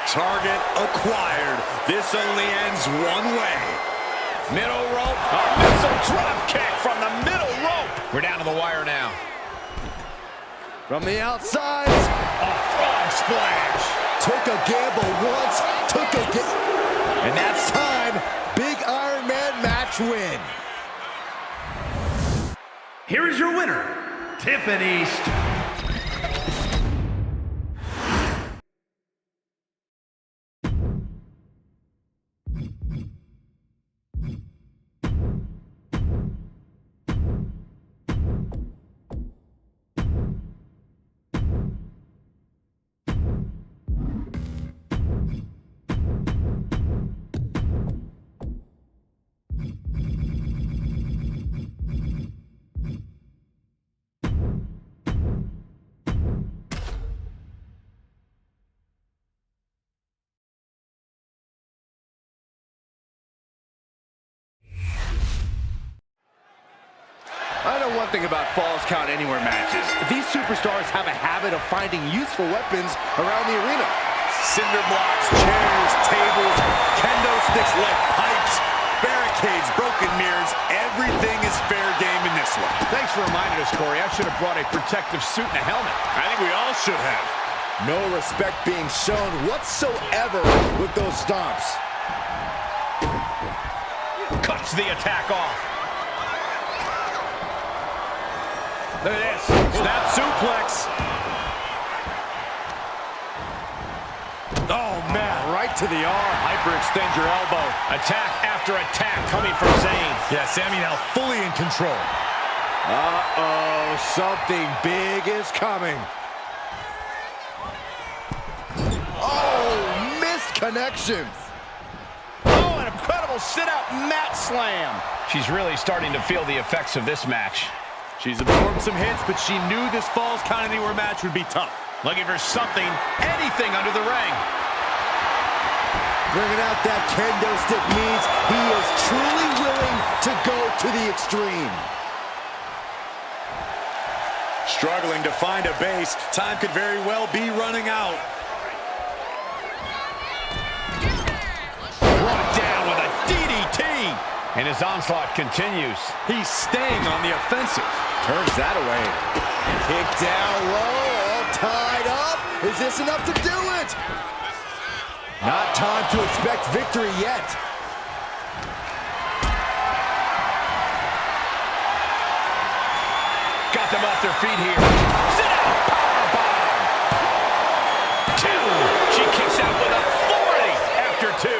Target acquired. This only ends one way. Middle rope. A missile drop kick from the middle rope. We're down to the wire now. From the outside. A frog splash. Took a gamble once. Took a gamble. And that's time. Big Iron Man match win. Here is your winner, Tiffany. I know one thing about Falls Count Anywhere matches. These superstars have a habit of finding useful weapons around the arena. Cinder blocks, chairs, tables, kendo sticks, lead pipes, barricades, broken mirrors. Everything is fair game in this one. Thanks for reminding us, Corey. I should have brought a protective suit and a helmet. I think we all should have. No respect being shown whatsoever with those stomps. Cuts the attack off. Look at this. Snap suplex. Oh, man. Right to the arm. Hyperextend your elbow. Attack after after attack coming from Zayn. Yeah, Sami now fully in control. Uh-oh, something big is coming. Oh, missed connection. Oh, an incredible sit-out mat slam. She's really starting to feel the effects of this match. She's absorbed some hits, but she knew this Falls Count Anywhere match would be tough. Looking for something, anything under the ring. Bringing out that kendo stick means he is truly willing to go to the extreme. Struggling to find a base. Time could very well be running out. Brought down with a DDT. And his onslaught continues. He's staying on the offensive. Turns that away. Kick down low, all tied up. Is this enough to do it? Not time to expect victory yet. Got them off their feet here. Sit out, powerbomb. 2. She kicks out with authority after 2.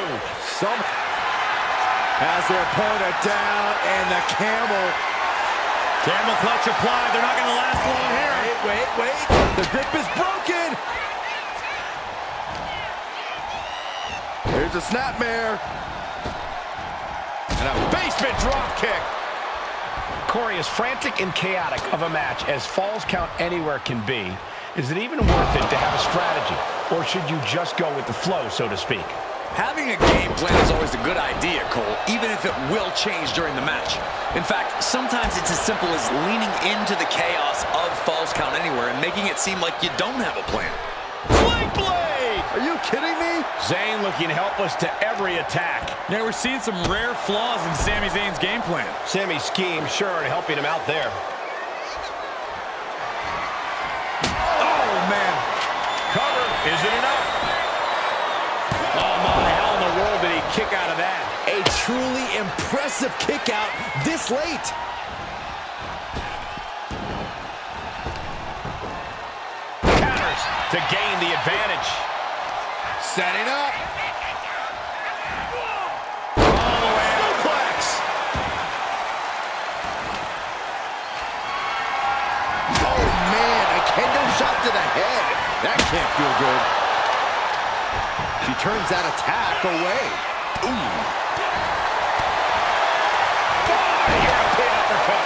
Has their opponent down, and the camel. Camel clutch applied. They're not going to last long here. Wait. The grip is broken. Here's a snapmare. And a basement drop kick. Corey, as frantic and chaotic of a match as Falls Count Anywhere can be, is it even worth it to have a strategy? Or should you just go with the flow, so to speak? Having a game plan is always a good idea, Cole, even if it will change during the match. In fact, sometimes it's as simple as leaning into the chaos of Falls Count Anywhere and making it seem like you don't have a plan. Flank blade! Are you kidding me? Zayn looking helpless to every attack. Yeah, we're seeing some rare flaws in Sami Zayn's game plan. Sami's scheme sure helping him out there. Oh, man. Cover. Is it enough? Oh, my. How in the world did he kick out of that? A truly impressive kick out this late. Counters to gain the advantage. Setting up. All the way suplex. Oh, man, a kendo shot to the head. That can't feel good. She turns that attack away. Ooh. European uppercut.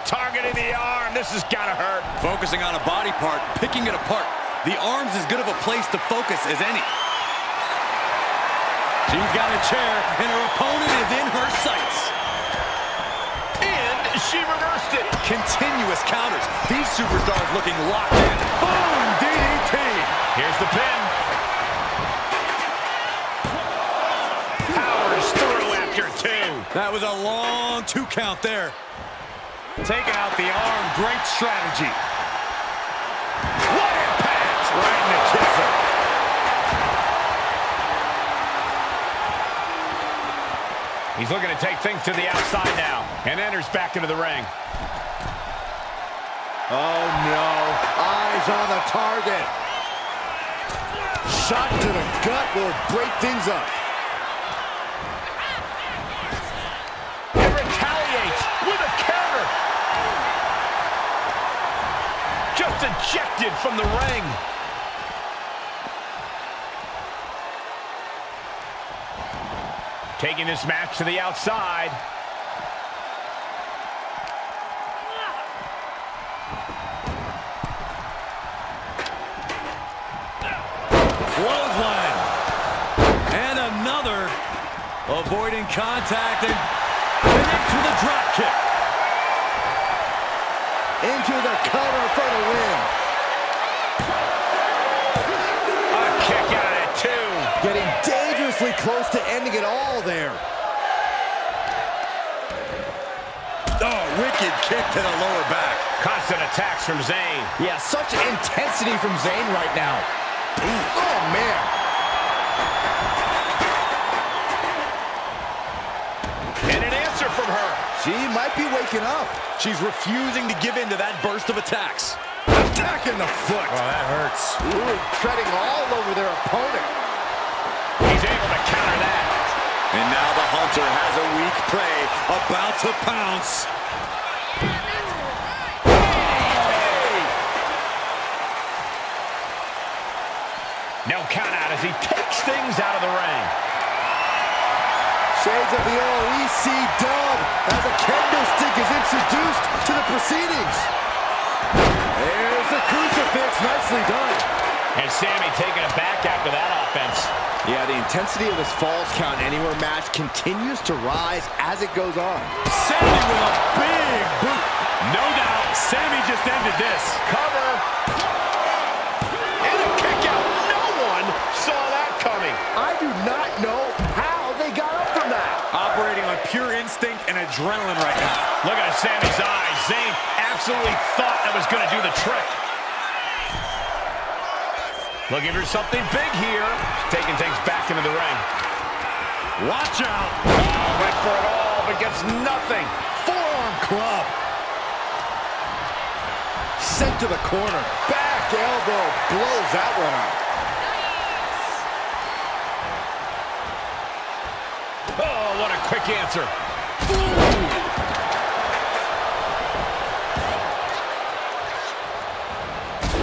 Targeting the arm. This has got to hurt. Focusing on a body part, picking it apart. The arm's as good of a place to focus as any. She's got a chair, and her opponent is in her sights. And she reversed it. Continuous counters. These superstars looking locked in. Boom! DDT! Here's the pin. Powers through after 2. That was a long 2 count there. Taking out the arm, great strategy. What impact! Right in the kisser. He's looking to take things to the outside now and enters back into the ring. Oh, no. Eyes on the target. Shot to the gut will break things up. And retaliates with a counter. Just ejected from the ring. Taking this match to the outside. Clothesline. And another. Avoiding contact and connect to the drop kick. Into the cover for the win. A kick out at 2. Getting dangerously close to ending it all there. Oh, wicked kick to the lower back. Constant attacks from Zayn. Yeah, such intensity from Zayn right now. Ooh. Oh, man. And an answer from her. She might be waking up. She's refusing to give in to that burst of attacks. Attacking the foot. Oh, that hurts. Ooh, treading all over their opponent. He's able to counter that. And now the Hunter has a weak prey about to pounce. No count out as he takes things out of the ring. Shades of the OEC dub as a kendo stick is introduced to the proceedings. There's the crucifix, nicely done. And Sammy taking it back after that offense. Yeah, the intensity of this Falls Count Anywhere match continues to rise as it goes on. Sammy with a big boot. No doubt, Sammy just ended this. Cover. And a kick out. No one saw that coming. I do not know how they got up from that. Operating on pure instinct and adrenaline right now. Look at Sammy's eyes. Zayn absolutely thought that was going to do the trick. Looking for something big here. Taking things back into the ring. Watch out. Oh, went for it all, but gets nothing. Forearm club. Sent to the corner. Back elbow blows that one out. Oh, what a quick answer.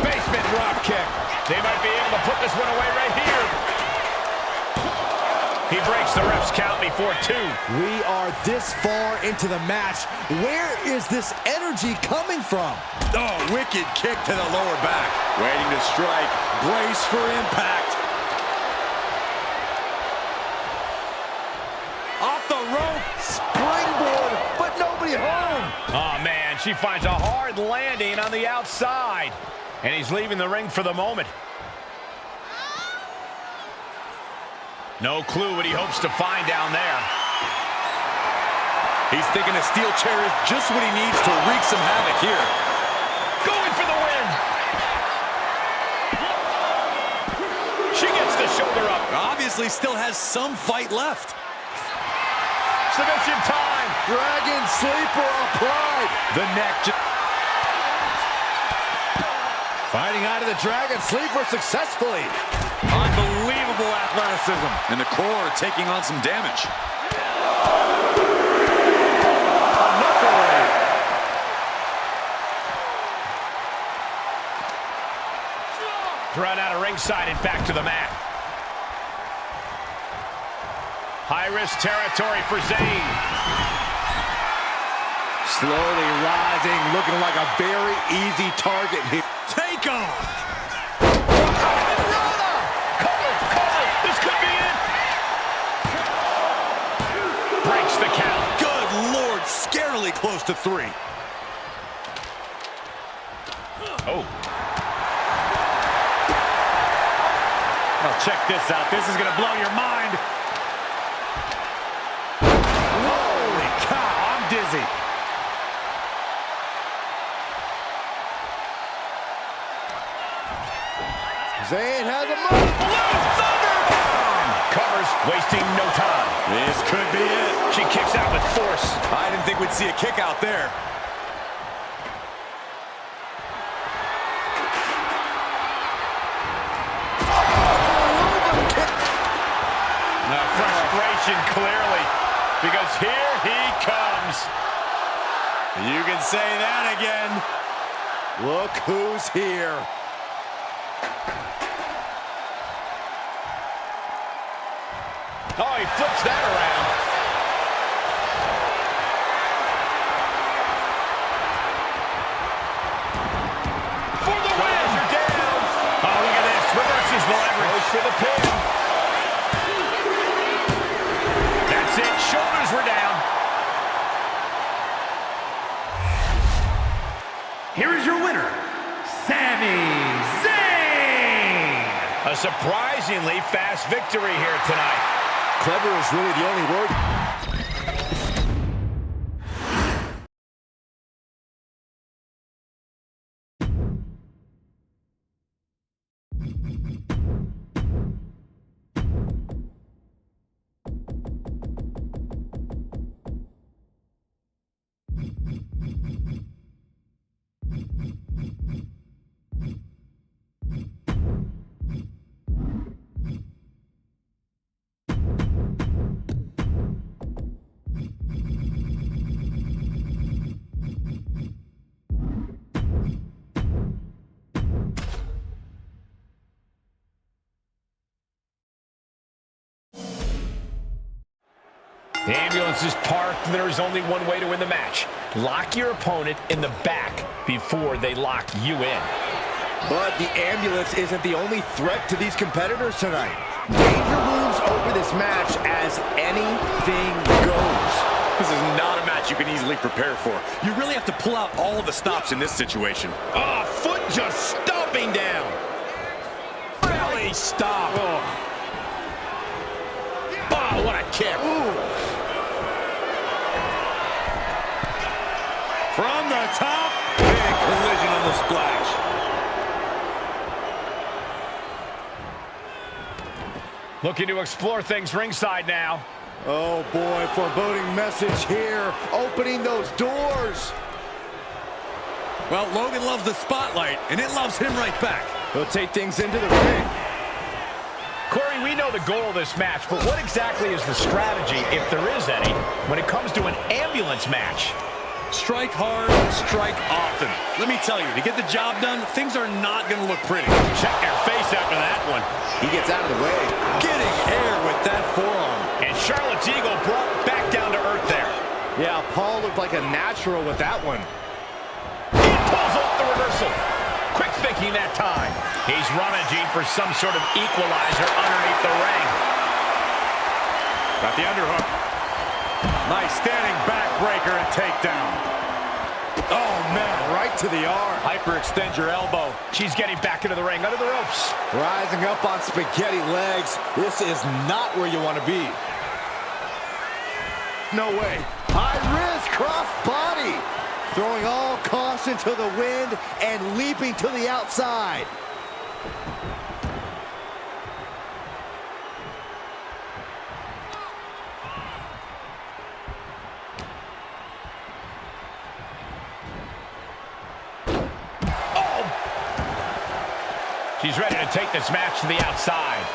Basement drop kick. They might be able to put this one away right here. He breaks the ref's count before 2. We are this far into the match. Where is this energy coming from? Oh, wicked kick to the lower back. Waiting to strike. Brace for impact. Off the rope. Springboard, but nobody home. Oh, man, she finds a hard landing on the outside. And he's leaving the ring for the moment. No clue what he hopes to find down there. He's thinking a steel chair is just what he needs to wreak some havoc here. Going for the win. She gets the shoulder up. Obviously still has some fight left. Submission time. Dragon sleeper applied. The neck. Fighting out of the Dragon sleeper successfully. Unbelievable athleticism. And the core taking on some damage. Thrown out of ringside and back to the mat. High-risk territory for Zayn. Slowly rising, looking like a very easy target here. Take off. Cover. This could be it. Breaks the count. Good Lord, scarily close to 3. Oh. Oh, check this out. This is going to blow your mind. Holy cow, I'm dizzy. Zayn has a move. Covers, wasting no time. This could be it. She kicks out with force. I didn't think we'd see a kick out there. Frustration clearly, because here he comes. You can say that again. Look who's here. Oh, he flips that around. For the win! Down. Oh, look at this. Reverses the leverage. Goes for the pin. That's it. Shoulders were down. Here is your winner, Sami Zayn! A surprisingly fast victory here tonight. Clever is really the only word. The ambulance is parked, and there is only one way to win the match. Lock your opponent in the back before they lock you in. But the ambulance isn't the only threat to these competitors tonight. Danger looms over this match as anything goes. This is not a match you can easily prepare for. You really have to pull out all the stops in this situation. Oh, foot just stomping down. Belly stop. Oh, what a kick. Ooh. From the top, big collision on the splash. Looking to explore things ringside now. Oh boy, foreboding message here. Opening those doors. Well, Logan loves the spotlight, and it loves him right back. He'll take things into the ring. Corey, we know the goal of this match, but what exactly is the strategy, if there is any, when it comes to an ambulance match? Strike hard, strike often. Let me tell you, to get the job done, things are not going to look pretty. Check your face after that one. He gets out of the way. Getting air with that forearm. And Charlotte's Eagle brought back down to earth there. Yeah, Paul looked like a natural with that one. He pulls off the reversal. Quick thinking that time. He's rummaging for some sort of equalizer underneath the ring. Got the underhook. Nice standing backbreaker and takedown. Oh, man, right to the arm. Hyperextend your elbow. She's getting back into the ring, under the ropes. Rising up on spaghetti legs. This is not where you want to be. No way. High risk cross body. Throwing all caution to the wind and leaping to the outside. She's ready to take this match to the outside.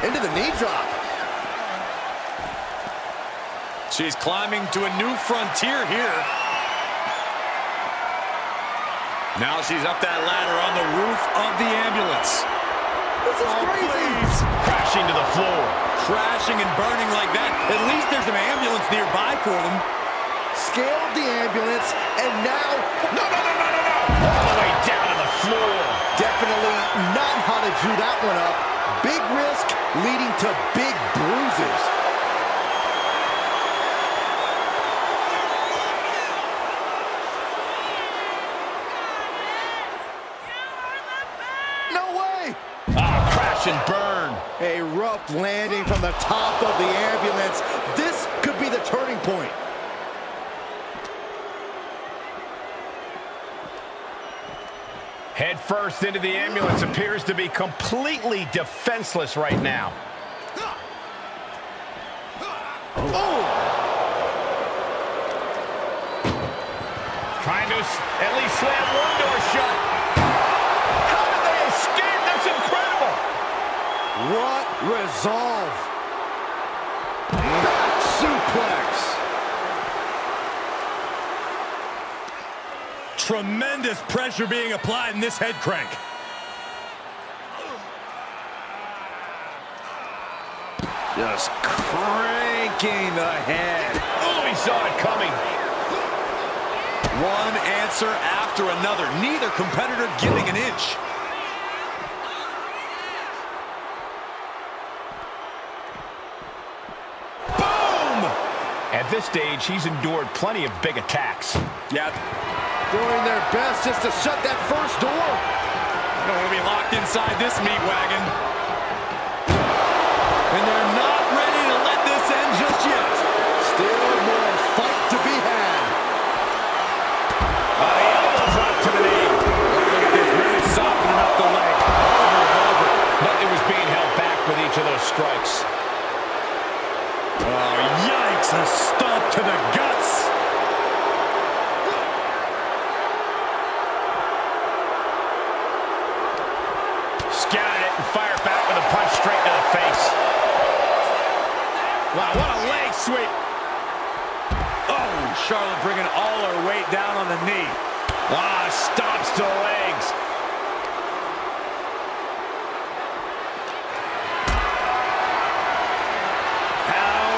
Into the knee drop. She's climbing to a new frontier here. Now she's up that ladder on the roof of the ambulance. This is crazy. Please. Crashing to the floor. Crashing and burning like that. At least there's an ambulance nearby for them. Scaled the ambulance, and now... No. All the way down to the floor. Definitely not how to drew that one up. Big risk leading to big bruises. No way! Crash and burn. A rough landing from the top of the ambulance. This could be the turning point. Head first into the ambulance, appears to be completely defenseless right now. Oh! Trying to at least slam one door shut. How did they escape? That's incredible. What resolve! Back suplex! Tremendous pressure being applied in this head crank. Just cranking the head. Oh, he saw it coming. One answer after another. Neither competitor giving an inch. Boom! At this stage, he's endured plenty of big attacks. Yeah. Doing their best just to shut that first door. Don't want to be locked inside this meat wagon. And they're not ready to let this end just yet. Still more fight to be had. The elbows up to the knee. Look at this, really softening up the leg. Over and over. Nothing was being held back with each of those strikes. Oh, yikes. A stomp to the guts. Scouted it and fired back with a punch straight to the face. Wow, what a leg sweep. Oh, Charlotte bringing all her weight down on the knee. Stomps to the legs. Pound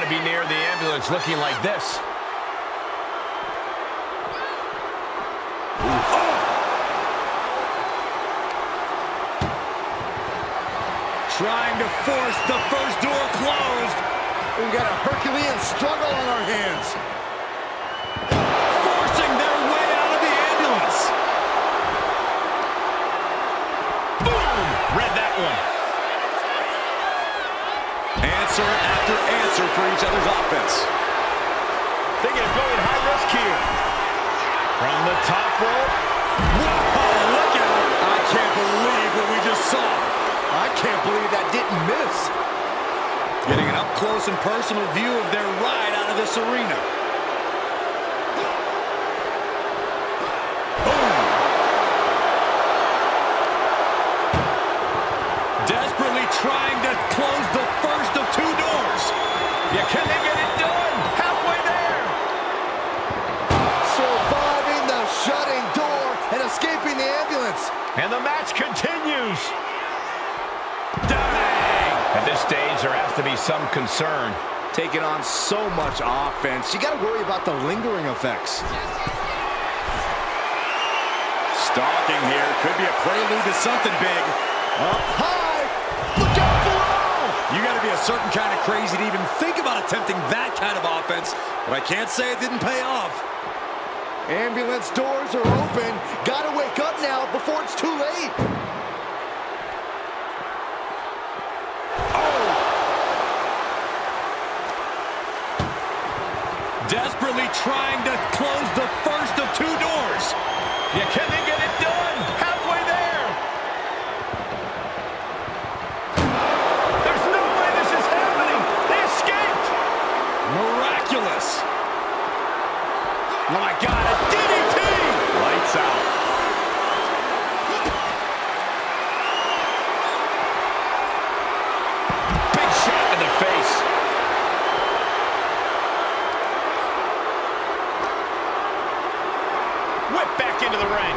want to be near the ambulance looking like this. Trying to force the first door closed. We've got a Herculean struggle on our hands. Forcing their way out of the ambulance. Boom! Read that one. Answer after answer for each other's offense. Thinking of going high risk here. From the top rope. Whoa, look out. I can't believe what we just saw. I can't believe that didn't miss. Getting an up-close and personal view of their ride out of this arena. Boom. Desperately trying to close the first of two doors. Yeah, can they get it done? Halfway there. Surviving the shutting door and escaping the ambulance. And the match continues. Dang! At this stage, there has to be some concern. Taking on so much offense, you got to worry about the lingering effects. Stalking here. Could be a prelude to something big. Up high. Look out below. You got to be a certain kind of crazy to even think about attempting that kind of offense. But I can't say it didn't pay off. Ambulance doors are open. Got to wake up now before it's too late. Desperately trying to close the first of two doors. Yeah, can they get it done? Halfway there. There's no way this is happening. They escaped. Miraculous. Oh my God, a DDT. Lights out. Big shot in the face. Whip back into the ring.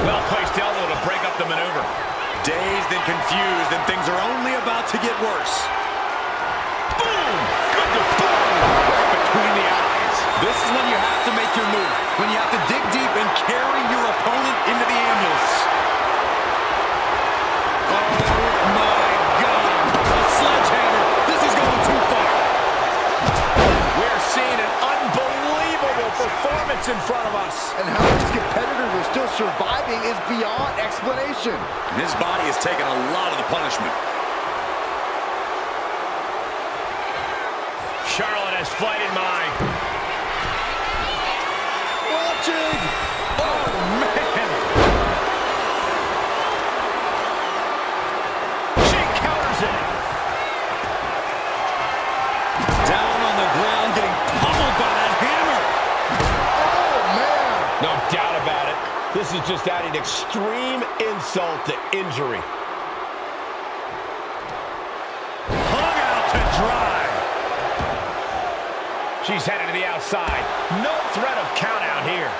Well-placed elbow to break up the maneuver. Dazed and confused, and things are only about to get worse. Boom! Good to boom! Right between the eyes. This is when you have to make your move. When you have to dig deep and carry your opponent into the ambulance. Oh my God. A sledgehammer. This is going too far. We're seeing an unbelievable performance in front of us. And how these competitors are still surviving is beyond explanation. His body has taken a lot of the punishment. Charlotte has flight in mind. Watching. Oh, man. She counters it. Down on the ground, getting pummeled by that hammer. Oh, man. No doubt about it. This is just adding extreme insult to injury. Hung out to dry. She's headed to the outside. No threat of count out here.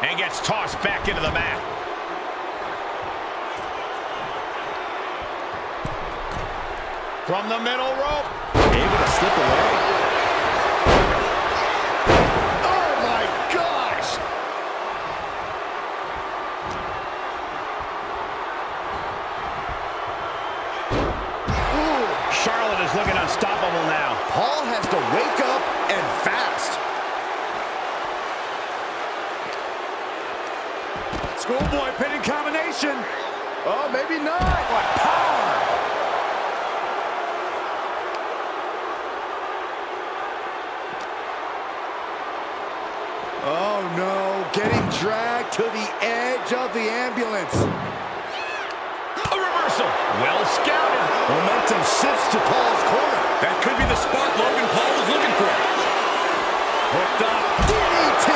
And gets tossed back into the mat. From the middle rope. Able to slip away. Oh, my gosh. Charlotte is looking unstoppable now. Paul has to wake up and fast. Schoolboy pinning combination. Oh, maybe not. What power. Oh, no. Getting dragged to the edge of the ambulance. A reversal. Well scouted. Momentum shifts to Paul's corner. That could be the spark Logan Paul was looking for. Hooked up. DDT.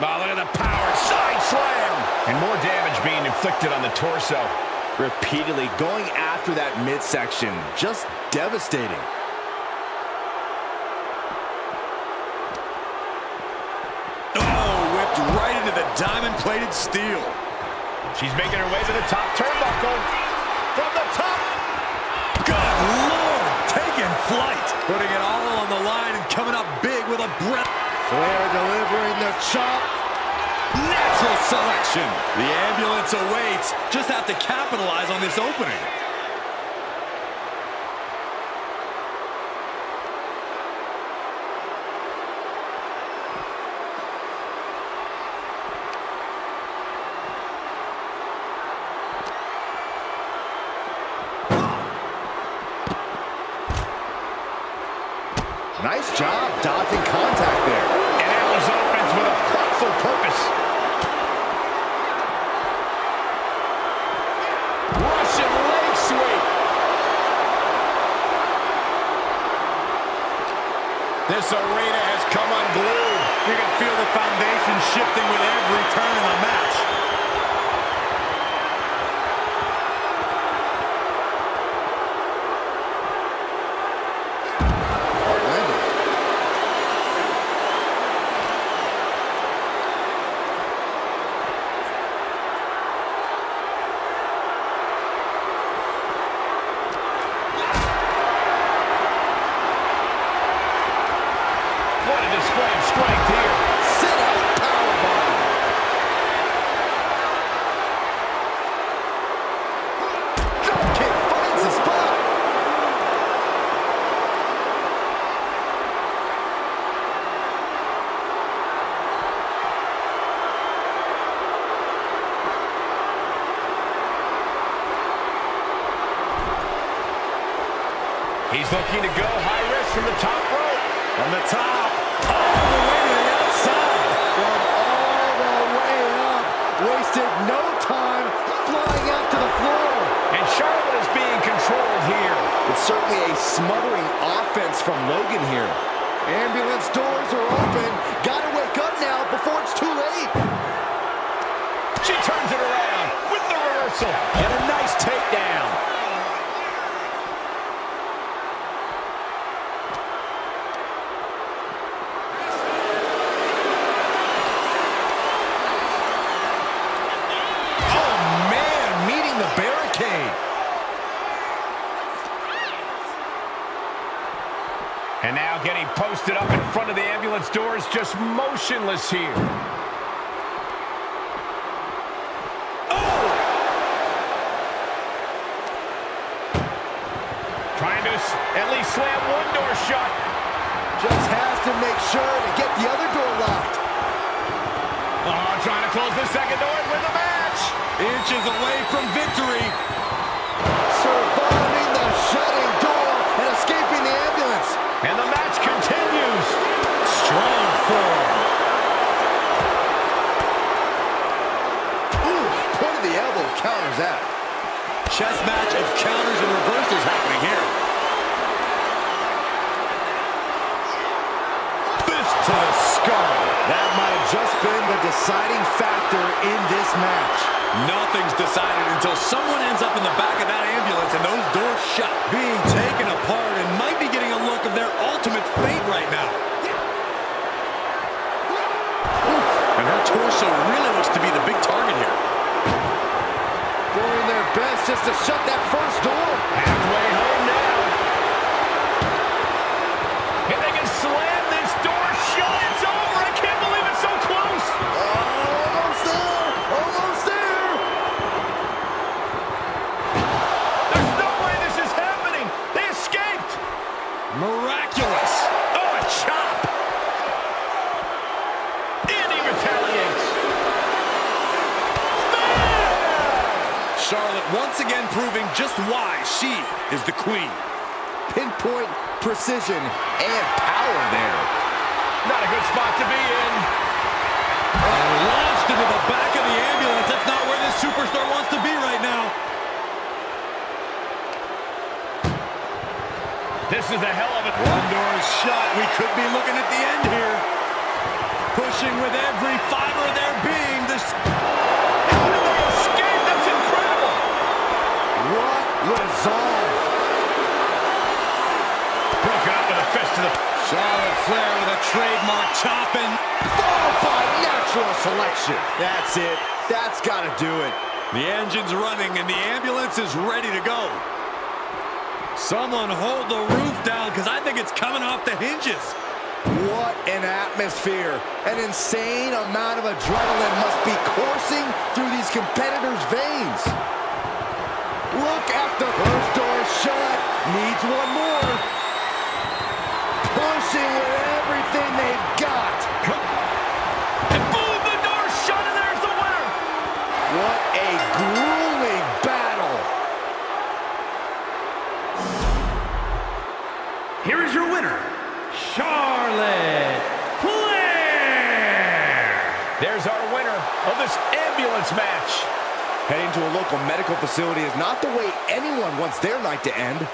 Oh, look at the power. Side slam. And more damage being inflicted on the torso. Repeatedly going after that midsection. Just devastating. Oh, whipped right into the diamond-plated steel. She's making her way to the top turnbuckle. From the top. Good Lord, taking flight. Putting it all on the line and coming up big with a breath. Flair delivering the chop. Natural selection. The ambulance awaits. Just have to capitalize on this opening. Nice job dodging contact there. And Allen's offense with a thoughtful purpose. Russian leg sweep. This arena has come unglued. You can feel the foundation shifting with every turn in the match. Strength here. Sit out powerbomb. Drop kick finds the spot. He's looking to go high risk from the top rope. On the top. All the way to the outside. From all the way up. Wasted no time flying out to the floor. And Charlotte is being controlled here. It's certainly a smothering offense from Logan here. Ambulance doors are open. Gotta wake up now before it's too late. She turns it around with the reversal. And a nice takedown. And now getting posted up in front of the ambulance doors, just motionless here. Oh! Trying to at least slam one door shut. Just has to make sure to get the other door locked. Oh, trying to close the second door and win the match. Inches away from victory. Surviving the shutting door and escaping the ambulance. And the match continues. Strong form. Ooh, point of the elbow counters that. Chess match of counters and reversals happening here. Fist to the skull. That might have just been the deciding factor in this match. Nothing's decided until someone ends up in the back of that ambulance and those doors shut, being taken apart, and might be getting a look of their ultimate fate right now. And her torso really looks to be the big target here. Doing their best just to shut that first door. Halfway home now. And they can slam this door shut. It's over. I can't believe it's so close. Almost there. Almost there. There's no way this is happening. They escaped. Miraculous. Oh, a chop. And he retaliates. Charlotte once again proving just why she is the queen. Pinpoint precision and power there. Not a good spot to be in. And launched into the back of the ambulance. That's not where this superstar wants to be right now. This is a hell of a... One door is shut. We could be looking at the end here. pushing with every fiber of their being. How did they escape? That's incredible. What resolve. Broken up with a fist to the... Charlotte Flair with a trademark chopping. Followed by natural selection. That's it. That's got to do it. The engine's running and the ambulance is ready to go. Someone hold the roof down because I think it's coming off the hinges. What an atmosphere. An insane amount of adrenaline must be coursing through these competitors' veins. Look at the first door shut. Needs one more. Pushing with everything they've got. And boom, the door's shut, and there's the winner. What a grueling battle. Here is your winner, Charlotte Flair. There's our winner of this ambulance match. Heading to a local medical facility is not the way anyone wants their night to end.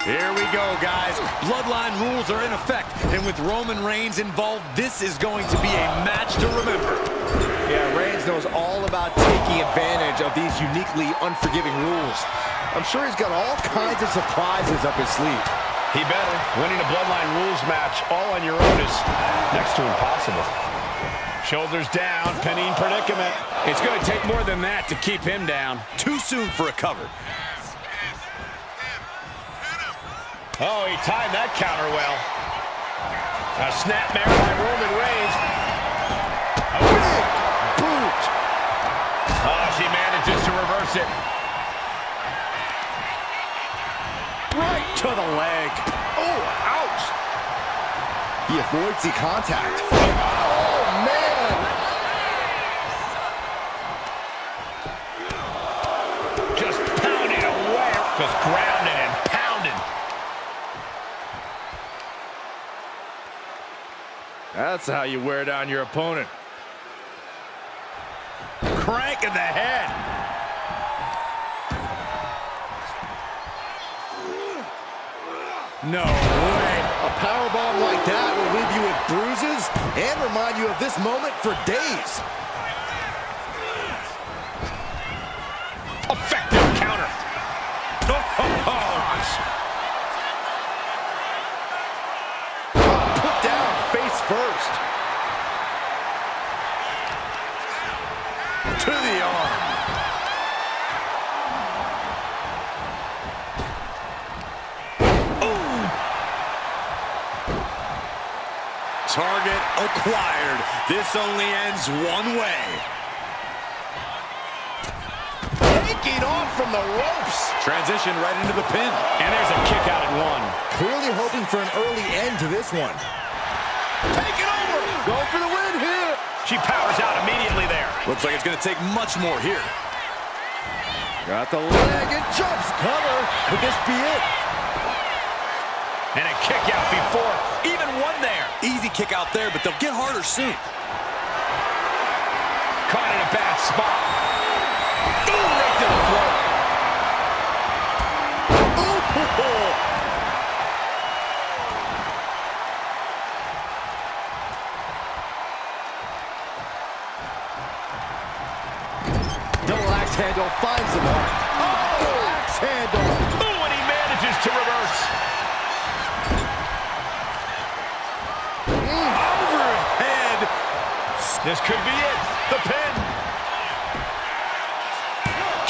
Here we go, guys. Bloodline rules are in effect, and with Roman Reigns involved, this is going to be a match to remember. Yeah, Reigns knows all about taking advantage of these uniquely unforgiving rules. I'm sure he's got all kinds of surprises up his sleeve. He better. Winning a Bloodline rules match all on your own is next to impossible. Shoulders down, pinning predicament. It's going to take more than that to keep him down. Too soon for a cover. Oh, he timed that counter well. A snapmare by Roman Reigns. A big boot. Oh, she manages to reverse it. Right to the leg. Oh, ouch. He avoids the contact. Oh, man. Just pounding away. Just grounding and pounding. That's how you wear down your opponent. Crank in the head. No way. A powerbomb like that will leave you with bruises and remind you of this moment for days. Effective counter. Put down face first. To the arm. Target acquired. This only ends one way. Taking off from the ropes. Transition right into the pin. And there's a kick out at one. Clearly hoping for an early end to this one. Take Going for the win here. She powers out immediately there. Looks like it's going to take much more here. Got the leg and jumps. Cover. Could this be it? And a kick out before even one there. Easy kick out there, but they'll get harder soon. Caught in a bad spot. Ooh, right to the throat. Double axe handle finds the mark. Oh, axe handle. Ooh, and he manages to reverse. Overhead. This could be it. The pin.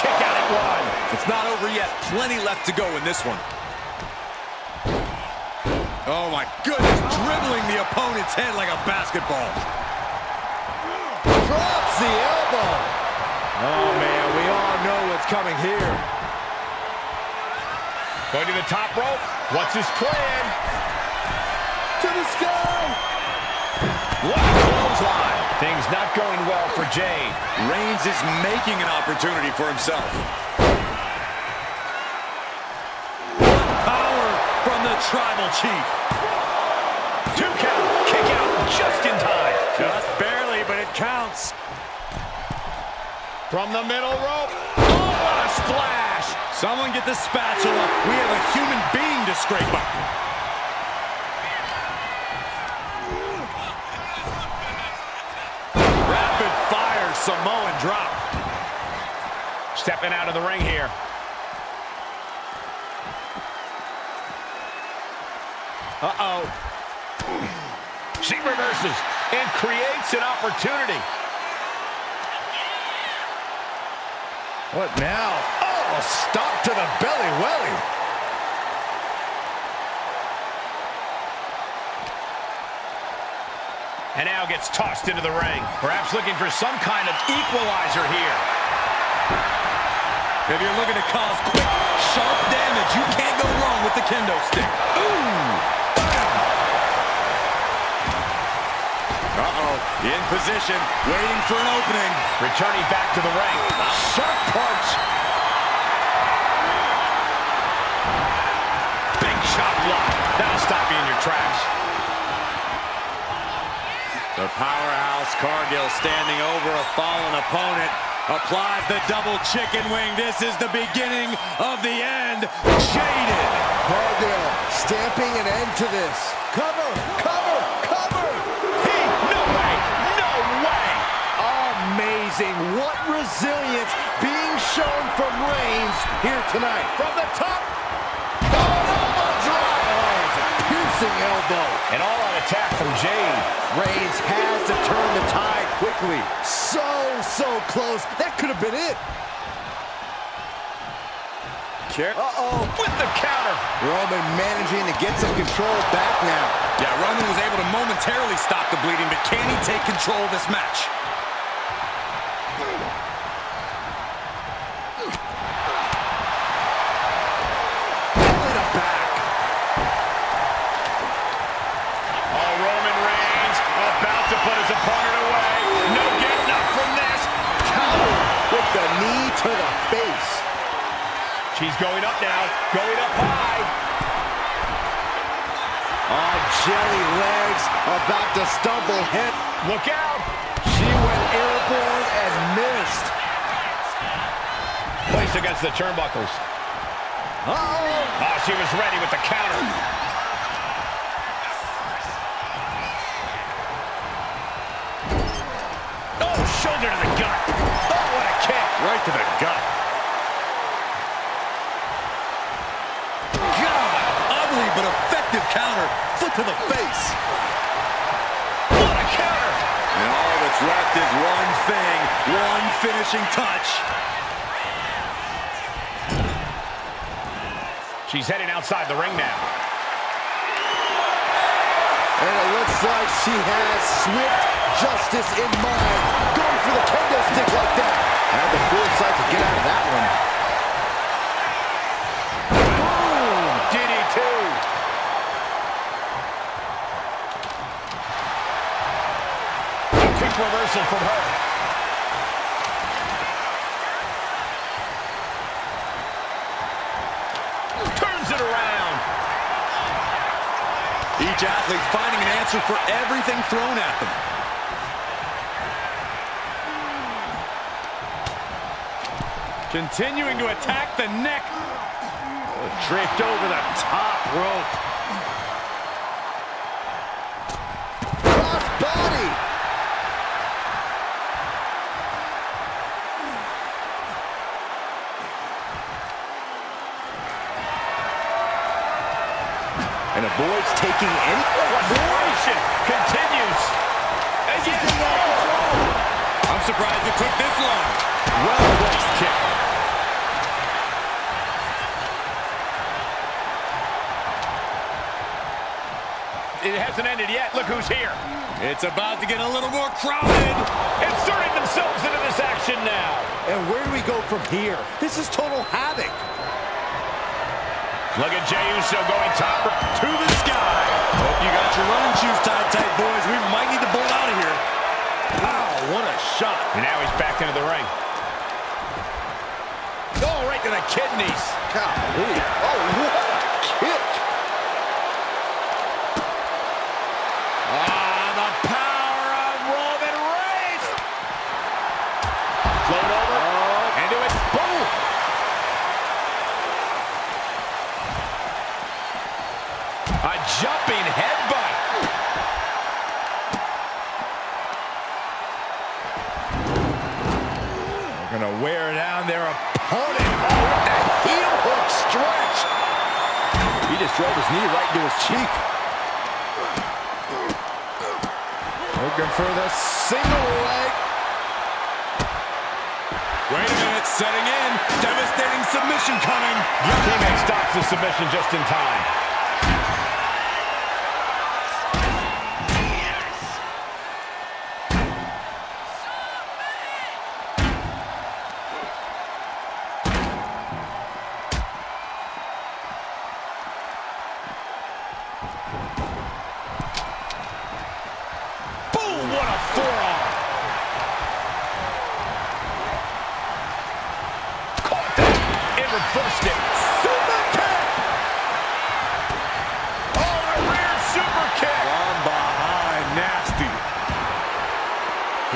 Kick out at one. It's not over yet. Plenty left to go in this one. Oh, my goodness. Dribbling the opponent's head like a basketball. Drops the elbow. Oh, man, we all know what's coming here. Going to the top rope. What's his plan? To the sky. What a clothesline. Things not going well for Jade. Reigns is making an opportunity for himself. What power from the Tribal Chief. 2 count. Kick out just in time. Just barely, but it counts. From the middle rope. Oh, what a splash. Someone get the spatula. We have a human being to scrape up. Rapid fire Samoan drop. Stepping out of the ring here. Uh-oh. She reverses and creates an opportunity. What now? Oh, stop to the belly welly. And now gets tossed into the ring. Perhaps looking for some kind of equalizer here. If you're looking to cause quick, sharp damage, you can't go wrong with the kendo stick. Ooh! Uh-oh, in position, waiting for an opening. Returning back to the ring. Sharp punch. Big chop block. That'll stop you in your tracks. The powerhouse Cargill standing over a fallen opponent. Applies the double chicken wing. This is the beginning of the end. Jaded. Cargill stamping an end to this. Cover, cover, cover. No way. No way. Amazing. What resilience being shown from Reigns here tonight. From the top. Oh, elbow drop. Oh, it's a piercing elbow. An all-out attack from Jade. Reigns has to turn the tide quickly. So close. That could have been it. Uh-oh. With the counter. Roman managing to get some control back now. Yeah, Roman was able to momentarily stop the bleeding, but can he take control of this match? Belly to back. Oh, Roman Reigns about to put his opponent away. No getting up from this. Counter with the knee to the face. She's going up now. Going up high. Oh, jelly legs about to stumble hit. Look out. She went airborne and missed. Placed against the turnbuckles. Uh-oh. Oh, she was ready with the counter. Oh, shoulder to the gut. Oh, what a kick. Right to the gut. But effective counter, foot to the face. What a counter! And all that's left is one thing, one finishing touch. She's heading outside the ring now. And it looks like she has swift justice in mind. Going for the kendo stick like that. Had the foresight to get out of that one. Perfect reversal from her. Turns it around. Each athlete finding an answer for everything thrown at them. Continuing to attack the neck. Draped over the top rope. Cross body. And avoids taking any. Separation continues. And yes. I'm surprised it took this long. Well-placed kick. It hasn't ended yet. Look who's here. It's about to get a little more crowded. Inserting themselves into this action now. And where do we go from here? This is total havoc. Look at Jey Uso going top to the sky. Hope you got your running shoes tied tight, boys. We might need to bolt out of here. Wow, what a shot. And now he's back into the ring. Oh, right to the kidneys. Golly. Oh, what a kick. The power of Roman Reigns. Float over. And do it. Boom. A jumping headbutt. They're going to wear down their opponent. Oh, what a heel hook stretch. He just drove his knee right into his cheek. Looking for the single leg. Wait a minute, setting in. Devastating submission coming. Your teammate stops the submission just in time. Boom, what a forearm. Caught that. It reversed it. Super kick. Oh, a rear super kick. From behind, nasty.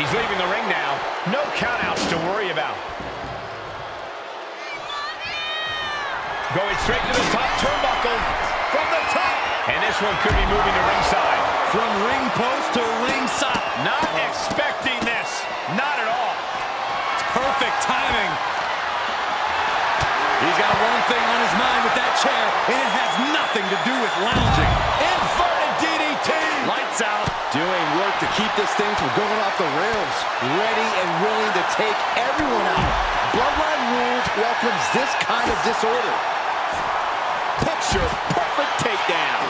He's leaving the ring now. No countouts to worry about. Going straight to the top turnbuckle from the top. And this one could be moving to ringside. From ring post to ringside. Not expecting this. Not at all. It's perfect timing. He's got one thing on his mind with that chair, and it has nothing to do with lounging. Inverted DDT. Lights out. Doing work to keep this thing from going off the rails. Ready and willing to take everyone out. Bloodline rules welcomes this kind of disorder. Picture perfect takedown.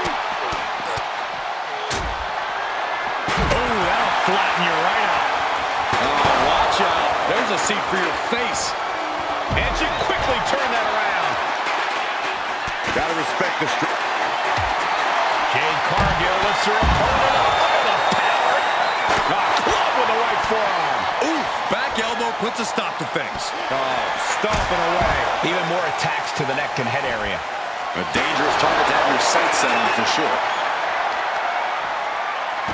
Oh, that'll flatten you right out. Oh, watch out. There's a seat for your face. And she quickly turned that around. Gotta respect the strength. Jade Cargill lifts her opponent up. Look at the power. A club with the right forearm. Oof. Back elbow puts a stop to things. Oh, stomping away. Even more attacks to the neck and head area. A dangerous target to have your sights set on for sure.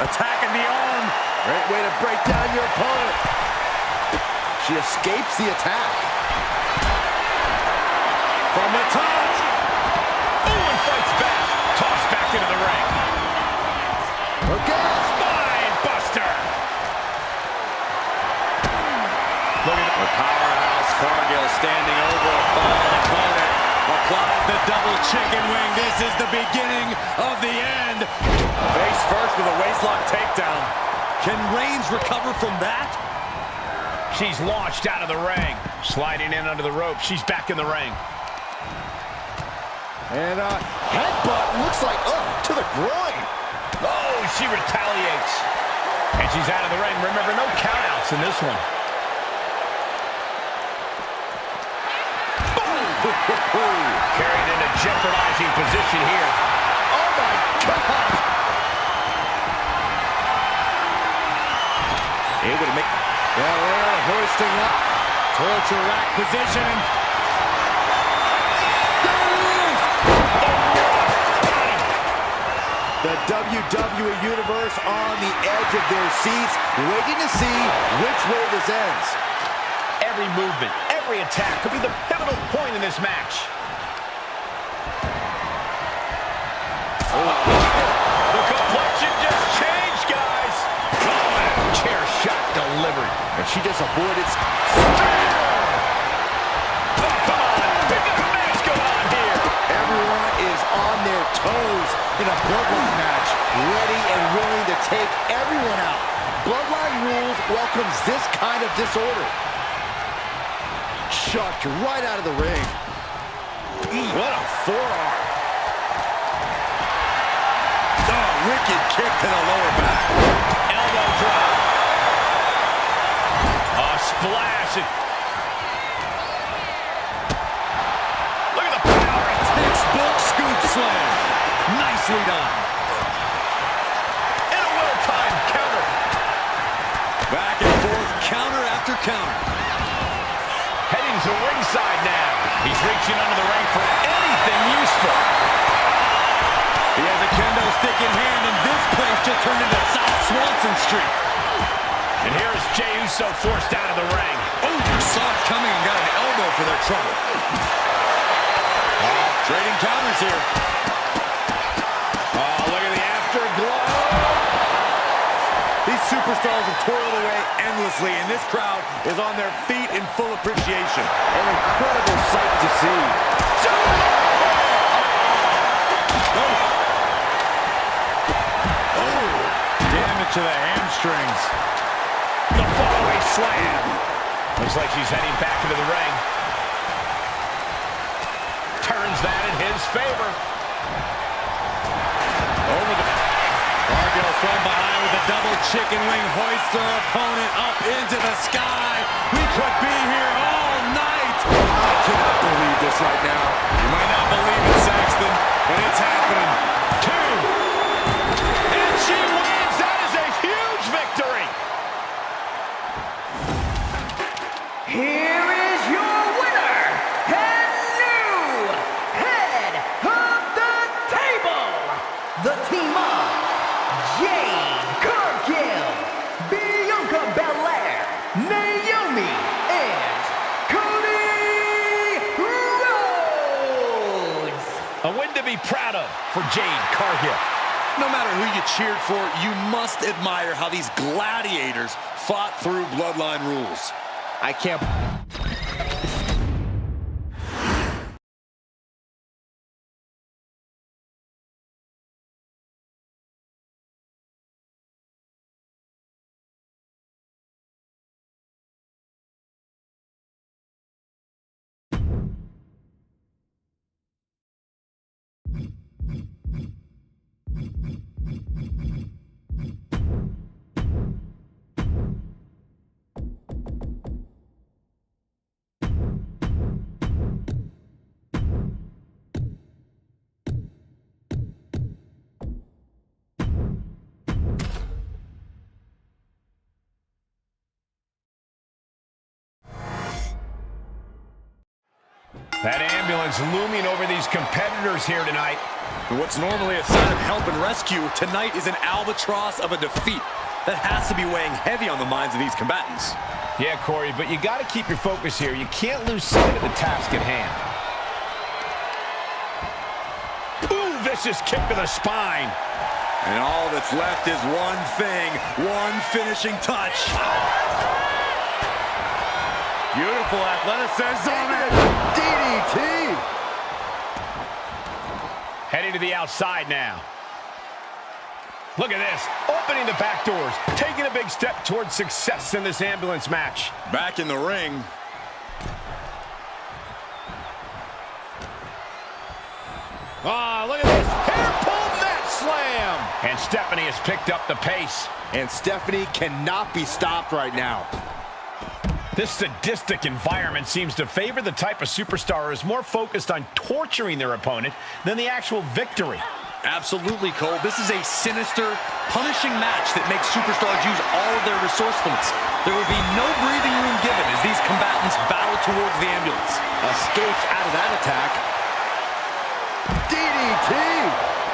Attacking the arm. Great way to break down your opponent. She escapes the attack. From the top. Oh, and fights back. Tossed back into the ring. Okay. Spine buster. Look at The powerhouse Cargill standing over a fallen opponent. Applies the double chicken wing. This is the beginning of the end. Face first with a waistlock takedown. Can Reigns recover from that? She's launched out of the ring. Sliding in under the rope. She's back in the ring. And headbutt looks like to the groin. Oh, she retaliates. And she's out of the ring. Remember, no countouts in this one. Carried into jeopardizing position here. Oh my God! Able to make... Well, hoisting up. Torture rack position. The WWE Universe on the edge of their seats, waiting to see which way this ends. Every movement, every attack could be the pivotal point in this match. The complexion just changed, guys. Oh, chair shot delivered. And she just avoided... Everyone is on their toes in a Bloodline match, ready and willing to take everyone out. Bloodline Rules welcomes this kind of disorder. Chucked right out of the ring. What a forearm. Oh, wicked kick to the lower back. Elbow drop. A splash. Look at the power. Textbook scoop slam. Nicely done. And a well-timed counter. Back and forth, counter after counter. Heading to ringside now. He's reaching under the ring for anything useful. He has a kendo stick in hand, and this place just turned into South Swanson Street. And here's Jey Uso forced out of the ring. Oh, saw it coming and got an elbow for their trouble. Trading counters here. Oh, look at the afterglow. These superstars have toiled away endlessly, and this crowd is on their feet in full appreciation. An incredible sight to see. Damage to the hamstrings. The fallaway slam. Looks like she's heading back into the ring. Turns that in his favor. Over the... Cargill from behind with a double chicken wing, hoists her opponent up into the sky. We could be here all night. I cannot believe this right now. You might not believe it, Saxton, but it's happening. 2. And she wins. That is a huge victory. Here is your winner and new head of the table, the team of Jade Cargill, Bianca Belair, Naomi, and Cody Rhodes. A win to be proud of for Jade Cargill. No matter who you cheered for, you must admire how these gladiators fought through Bloodline rules. I can't... That ambulance looming over these competitors here tonight. What's normally a sign of help and rescue, tonight is an albatross of a defeat that has to be weighing heavy on the minds of these combatants. Yeah, Corey, but you got to keep your focus here. You can't lose sight of the task at hand. Ooh, vicious kick to the spine. And all that's left is one thing, one finishing touch. Beautiful athleticism. DDT. Heading to the outside now. Look at this, opening the back doors, taking a big step towards success in this ambulance match. Back in the ring. Ah, look at this, hair pull net slam. And Stephanie has picked up the pace. And Stephanie cannot be stopped right now. This sadistic environment seems to favor the type of superstar who is more focused on torturing their opponent than the actual victory. Absolutely, Cole. This is a sinister, punishing match that makes superstars use all of their resourcefulness. There will be no breathing room given as these combatants battle towards the ambulance. Escapes out of that attack. DDT!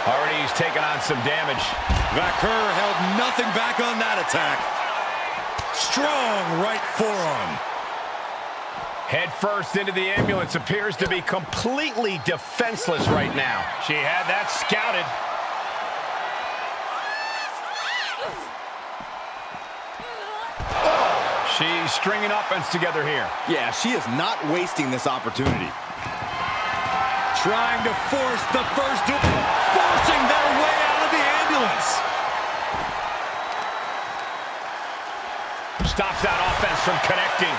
Already he's taken on some damage. Vaquer held nothing back on that attack. Strong right forearm. Head first into the ambulance, appears to be completely defenseless right now. She had that scouted. She's stringing offense together here. Yeah, she is not wasting this opportunity. Trying to force the first duel, forcing their way out of the ambulance. Stops that offense from connecting.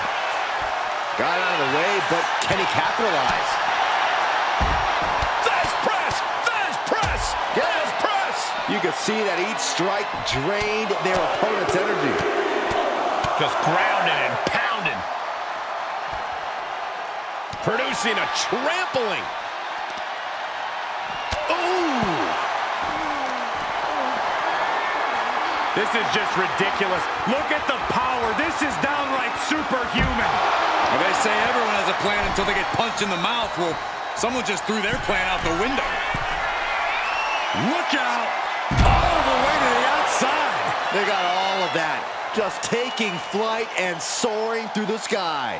Got out of the way, but can he capitalize? Fast press! Fast press! Fast press! You can see that each strike drained their opponent's energy. Just grounded and pounded. Producing a trampling. Ooh! This is just ridiculous. Look at the power. This is downright superhuman. Well, they say everyone has a plan until they get punched in the mouth. Well, someone just threw their plan out the window. Look out! All the way to the outside. They got all of that. Just taking flight and soaring through the sky.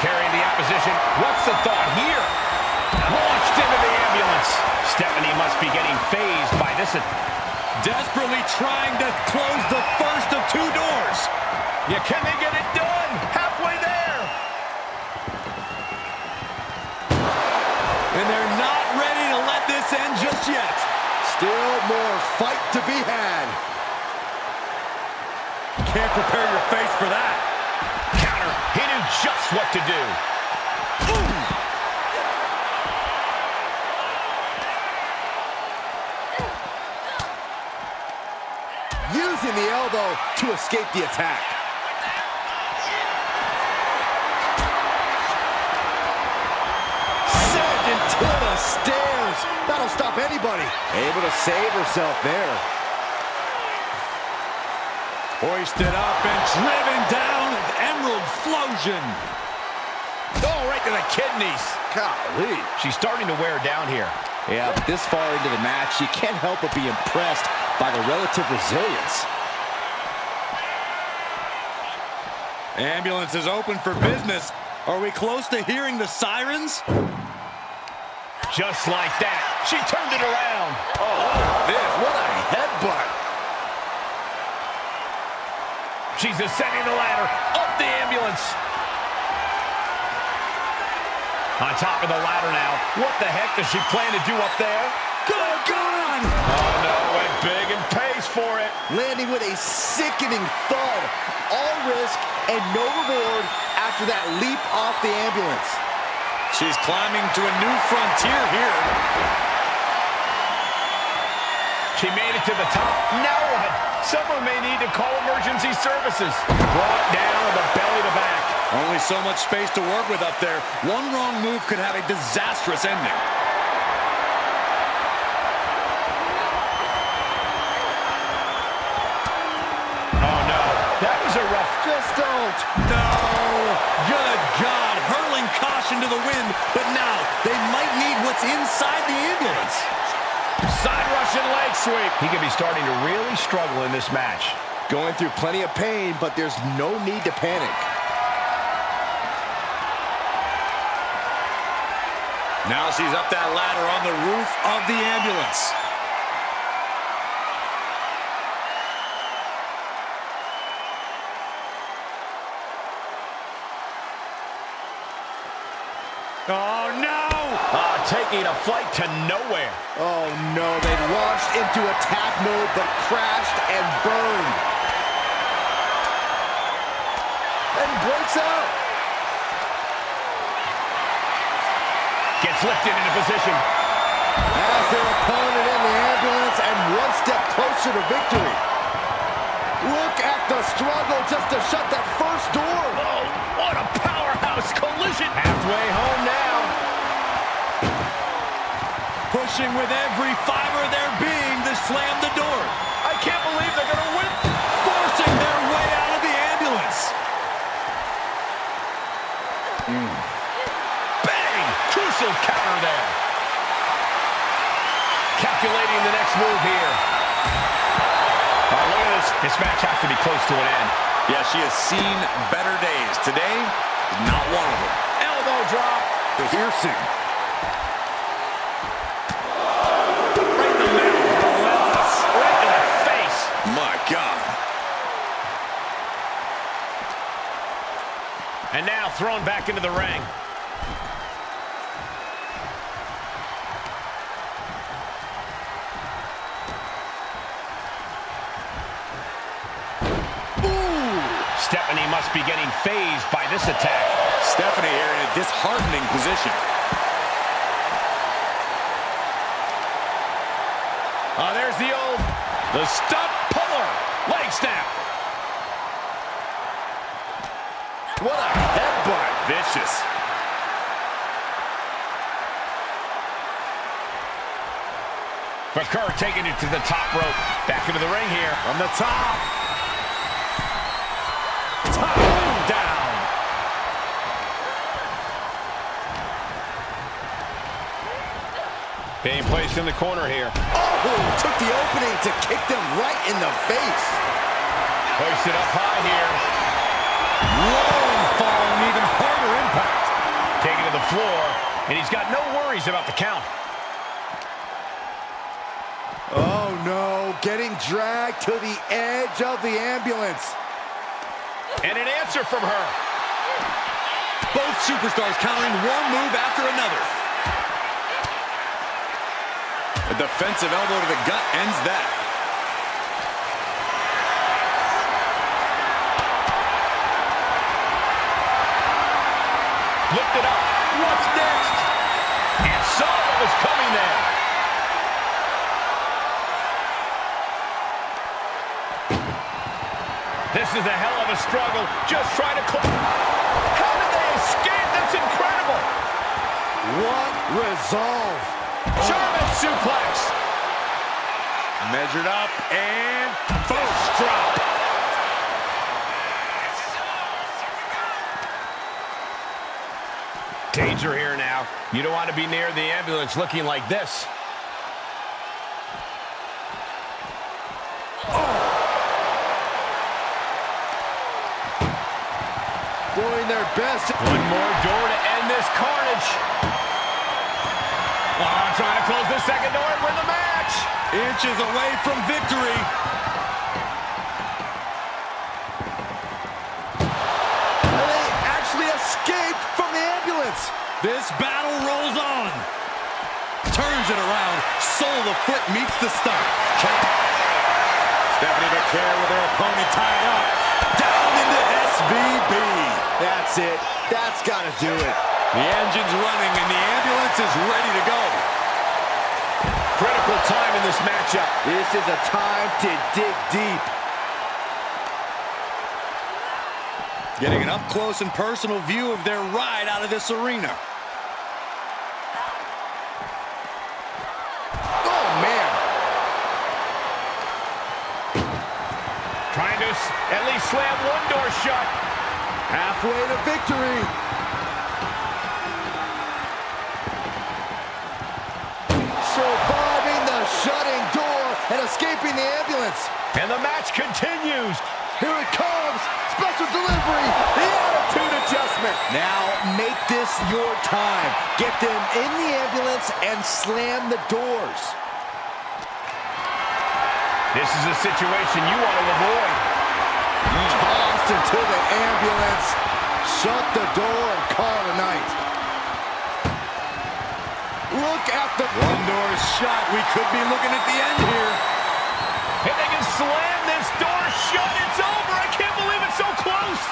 Carrying the opposition. What's the thought here? Launched into the ambulance. Stephanie must be getting phased by this. Desperately trying to close the first of two doors. Yeah, can they get it done? Halfway there. And they're not ready to let this end just yet. Still more fight to be had. Can't prepare your face for that. Counter. He knew just what to do. Ooh. Using the elbow to escape the attack. Sent into the stairs. That'll stop anybody. Able to save herself there. Hoisted up and driven down. Emerald Flosion. Oh, right to the kidneys. Golly. She's starting to wear down here. Yeah, but this far into the match, you can't help but be impressed by the relative resilience. Ambulance is open for business. Are we close to hearing the sirens? Just like that. She turned it around. Oh, this, what a headbutt. She's ascending the ladder, up the ambulance. On top of the ladder now. What the heck does she plan to do up there? Good God! Oh no, went big and pays for it. Landing with a sickening thud. All risk and no reward after that leap off the ambulance. She's climbing to a new frontier here. She made it to the top. Now what? Someone may need to call emergency services. Brought down with the belly to back. Only so much space to work with up there. One wrong move could have a disastrous ending. Oh no, that was a rough. Just don't. No! Good God! Hurling caution to the wind, but now they might need what's inside the ambulance. Side Russian leg sweep. He could be starting to really struggle in this match. Going through plenty of pain, but there's no need to panic. Now she's up that ladder on the roof of the ambulance. Oh, no! Taking a flight to nowhere. Oh no, they launched into attack mode but crashed and burned. And breaks out. Gets lifted into position. As their opponent in the ambulance and one step closer to victory. Look at the struggle just to shut that first door. Oh, what a powerhouse collision. Halfway home now. pushing with every fiber of their being to slam the door. I can't believe they're going to win. Forcing their way out of the ambulance. Bang! Crucial counter there. Calculating the next move here. Look at this. This match has to be close to an end. Yeah, she has seen better days. Today, not one of them. Elbow drop. Piercing. Right in the middle. Relentless. Right in the face. My God. And now thrown back into the ring. Stephanie must be getting phased by this attack. Stephanie here in a disheartening position. There's the stump puller. Leg snap. What a headbutt. Vicious. McCurr taking it to the top rope. Back into the ring here. From the top. Down. Being placed in the corner here. Oh, took the opening to kick them right in the face. Hoisted up high here. Low and falling, even harder impact. Taken to the floor, and he's got no worries about the count. Oh, no. Getting dragged to the edge of the ambulance. And an answer from her. Both superstars countering one move after another. A defensive elbow to the gut ends that. Lifted up. What's next? And saw what was coming there. This is a hell of a struggle. Just trying to close. How did they escape? That's incredible. What resolve. German suplex. Measured up and First drop. Danger here now. You don't want to be near the ambulance looking like this. Doing their best. One more door to end this carnage. Trying to close the second door and win the match. Inches away from victory. And they actually escaped from the ambulance. This battle rolls on. Turns it around. Sole of the foot meets the stump. Stephanie McCurr with her opponent tied up. Down into SVB. That's it. That's got to do it. The engine's running and the ambulance is ready to go. Critical time in this matchup. This is a time to dig deep. Getting an up-close and personal view of their ride out of this arena. Oh, man. Trying to at least slam one door shut. Halfway to victory. Surviving the shutting door and escaping the ambulance. And the match continues. Here it comes. Special delivery. The attitude adjustment. Now make this your time. Get them in the ambulance and slam the doors. This is a situation you want to avoid. Tossed into the ambulance. Shut the door and call it a night. Look at the... One door shut. We could be looking at the end here. If they can slam this door shut, it's over. I can't believe it's so close.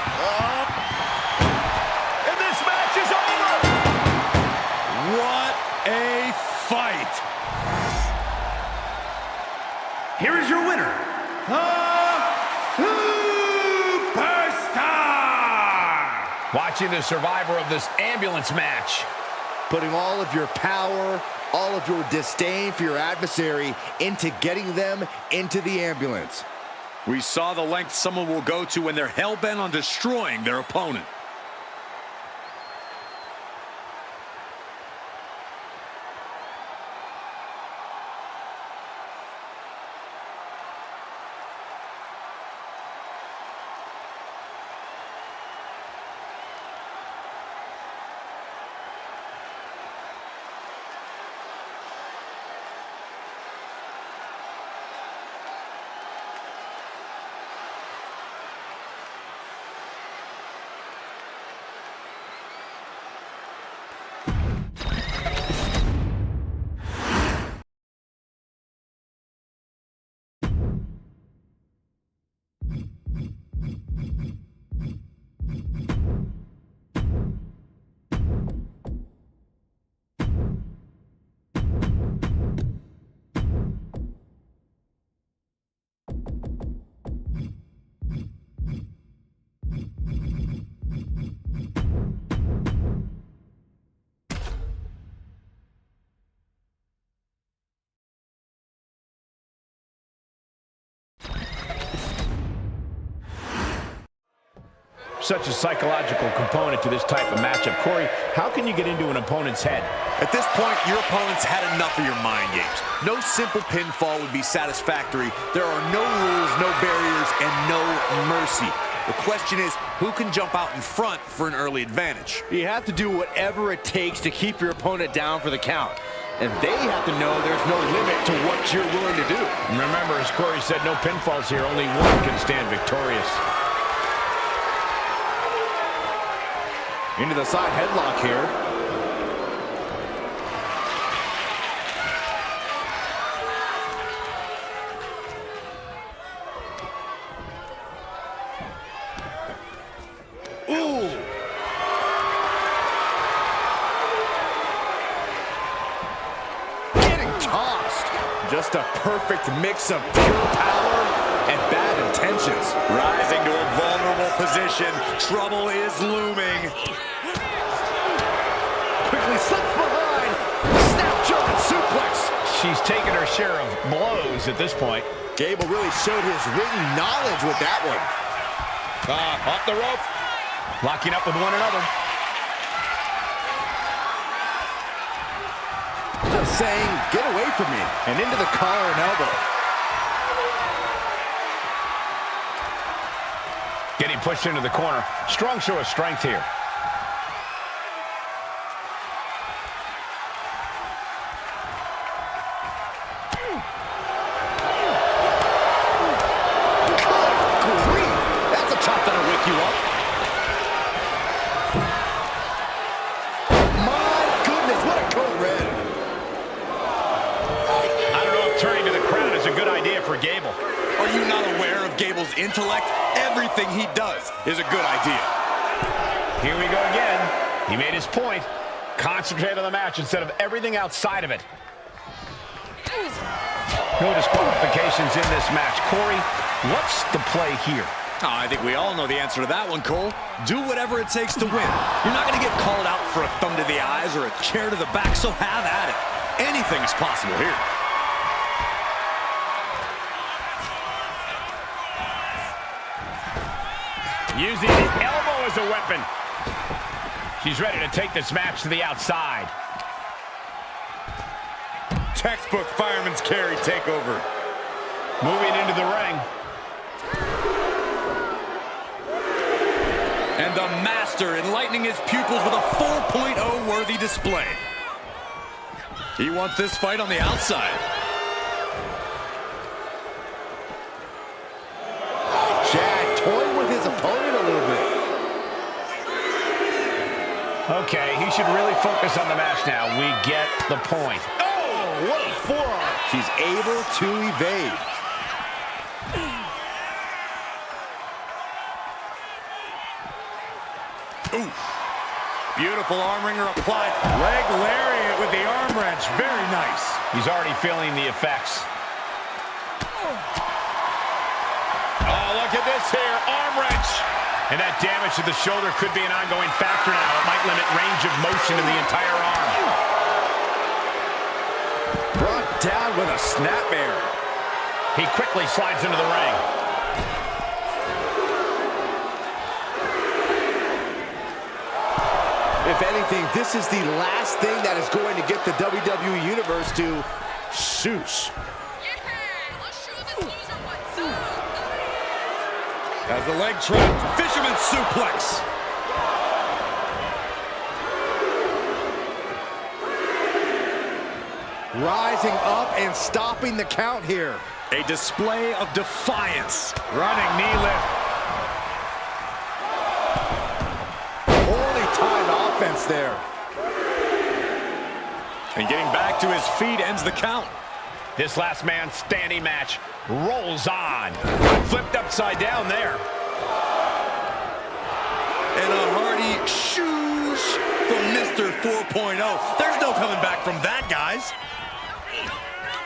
And this match is over. What a fight. Here is your winner, the Superstar! Watching the survivor of this ambulance match. Putting all of your power, all of your disdain for your adversary into getting them into the ambulance. We saw the length someone will go to when they're hell-bent on destroying their opponent. Such a psychological component to this type of matchup. Corey, how can you get into an opponent's head? At this point, your opponent's had enough of your mind games. No simple pinfall would be satisfactory. There are no rules, no barriers, and no mercy. The question is, who can jump out in front for an early advantage? You have to do whatever it takes to keep your opponent down for the count. And they have to know there's no limit to what you're willing to do. Remember, as Corey said, no pinfalls here. Only one can stand victorious. Into the side headlock here. Ooh! Getting tossed. Just a perfect mix of pure power and bad intentions. Rising to a vulnerable position. Trouble is looming. Quickly slips behind. Snap German suplex. She's taken her share of blows at this point. Gable really showed his ring knowledge with that one. Off the rope. Locking up with one another. Just saying, get away from me. And into the collar and elbow. Getting pushed into the corner. Strong show of strength here. Gable. Are you not aware of Gable's intellect? Everything he does is a good idea. Here we go again. He made his point. Concentrate on the match instead of everything outside of it. No disqualifications in this match. Corey, what's the play here? Oh, I think we all know the answer to that one, Cole. Do whatever it takes to win. You're not going to get called out for a thumb to the eyes or a chair to the back, so have at it. Anything is possible here. Using the elbow as a weapon. She's ready to take this match to the outside. Textbook fireman's carry takeover. Moving into the ring. And the master enlightening his pupils with a 4.0 worthy display. He wants this fight on the outside. Chad toying with his opponent a little bit. Okay, he should really focus on the match now. We get the point. Oh, what a forearm. She's able to evade. Ooh. Beautiful arm wringer applied. Leg lariat with the arm wrench. Very nice. He's already feeling the effects. Oh, look at this here. Arm wrench. And that damage to the shoulder could be an ongoing factor now. It might limit range of motion in the entire arm. down with a snapmare. He quickly slides into the ring. If anything, this is the last thing that is going to get the WWE Universe to shoosh. As the leg trap, fisherman suplex. Rising up and stopping the count here. A display of defiance. Running knee lift. Holy time offense there. And getting back to his feet ends the count. This last man standing match rolls on. Flipped upside down there. And a hearty shoosh from Mr. 4.0. There's no coming back from that, guys.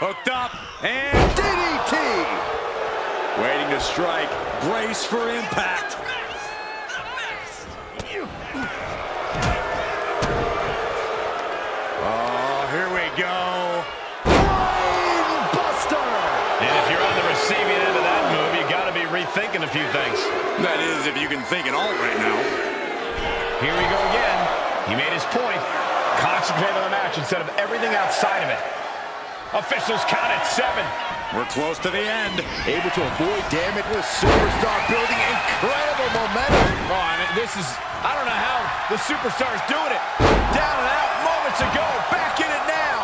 Hooked up and DDT! waiting to strike. Brace for impact. Oh, here we go. Buster! And if you're on the receiving end of that move, you got to be rethinking a few things. That is, if you can think it all right now. Here we go again. He made his point. Concentrate on the match instead of everything outside of it. Officials count at 7. We're close to the end. Able to avoid damage with superstar building incredible momentum. Oh, I mean, this is, I don't know how the superstar is doing it. Down and out moments ago. Back in it now.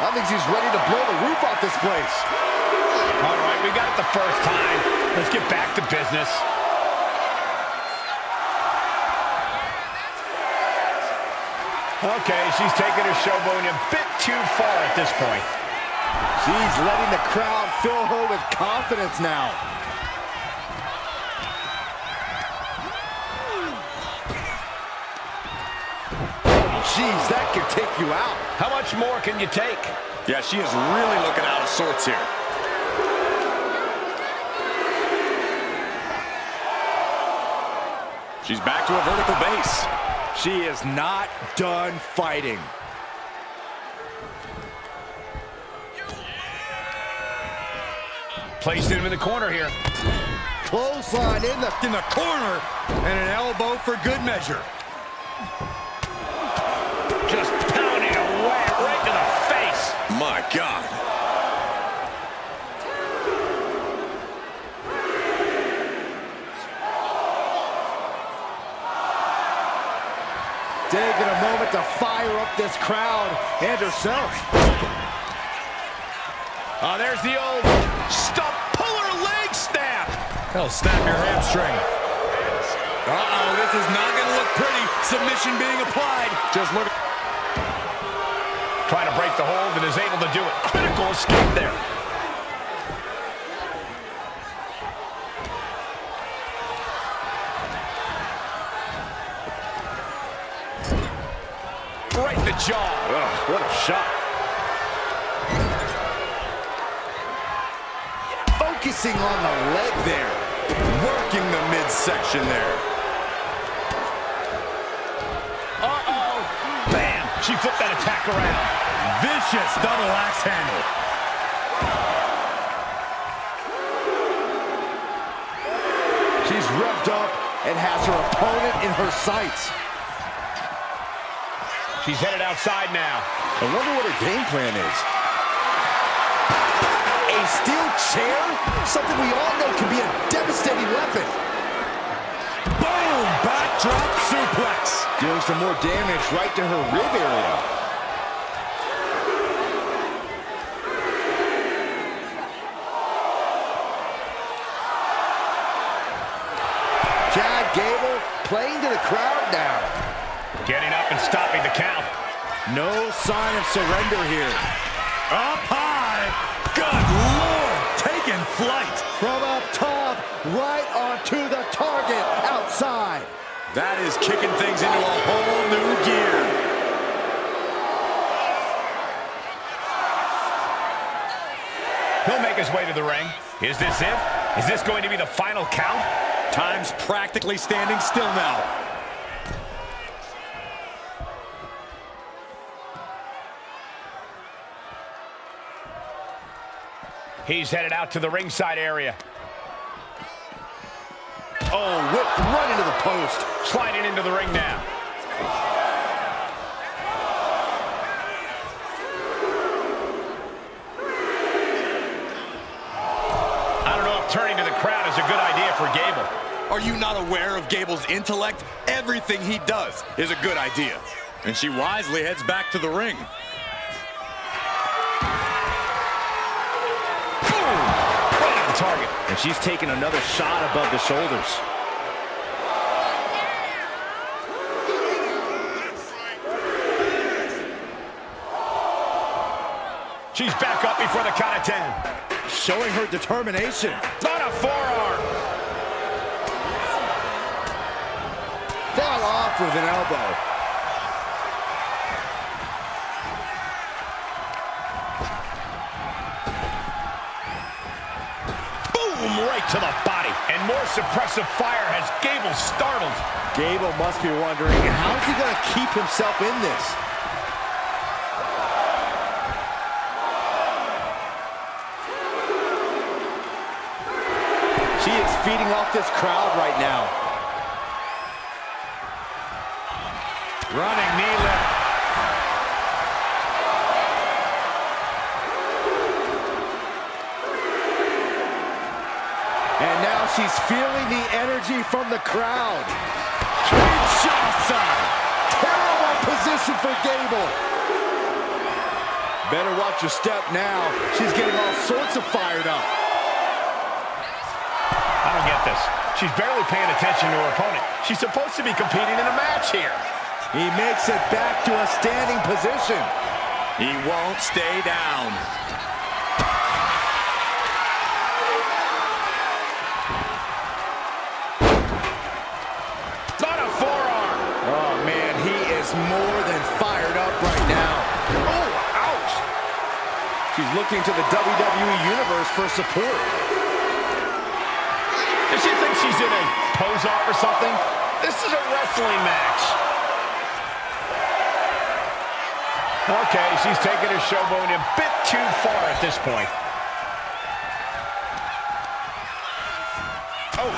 I think he's ready to blow the roof off this place. All right, we got it the first time. Let's get back to business. Okay, she's taking her showboating a bit too far at this point. She's letting the crowd fill her with confidence now. Jeez, that could take you out. How much more can you take? Yeah, she is really looking out of sorts here. She's back to a vertical base. She is not done fighting. Placed him in the corner here. Clothesline in the corner, and an elbow for good measure. Just pounding away right to the face. My God. taking a moment to fire up this crowd and herself. Oh, there's the old stump puller leg snap. That'll snap your hamstring. Uh-oh, this is not going to look pretty. Submission being applied. Just look. Trying to break the hold and is able to do it. Critical escape there. Right in the jaw. Ugh, what a shot. Focusing on the leg there. Working the midsection there. Uh-oh. Bam. She flipped that attack around. Vicious double axe handle. She's revved up and has her opponent in her sights. She's headed outside now. I wonder what her game plan is. A steel chair? Something we all know can be a devastating weapon. Boom! Backdrop suplex. Doing some more damage right to her rib area. Chad Gable playing to the crowd now. Getting up and stopping the count. No sign of surrender here. Up high. Good Lord. Taking flight. From up top, right onto the target outside. That is kicking things into a whole new gear. He'll make his way to the ring. Is this it? Is this going to be the final count? Time's practically standing still now. He's headed out to the ringside area. Oh, whipped right into the post. Sliding into the ring now. I don't know if turning to the crowd is a good idea for Gable. Are you not aware of Gable's intellect? Everything he does is a good idea. And she wisely heads back to the ring. Right on target. And she's taking another shot above the shoulders. She's back up before the count of 10. Showing her determination. On a forearm. Fell off with an elbow. Boom, right to the body. And more suppressive fire has Gable startled. Gable must be wondering, how's he going to keep himself in this? She is feeding off this crowd right now. Running knee lift. And now she's feeling the energy from the crowd. Kinshasa! Terrible position for Gable. Better watch your step now. She's getting all sorts of fired up. I don't get this. She's barely paying attention to her opponent. She's supposed to be competing in a match here. He makes it back to a standing position. He won't stay down. On a forearm. Oh, man, he is more than fired up right now. Oh, ouch. She's looking to the WWE Universe for support. Does she think she's in a pose-off or something? This is a wrestling match. Okay, she's taking her showboat a bit too far at this point. Oh!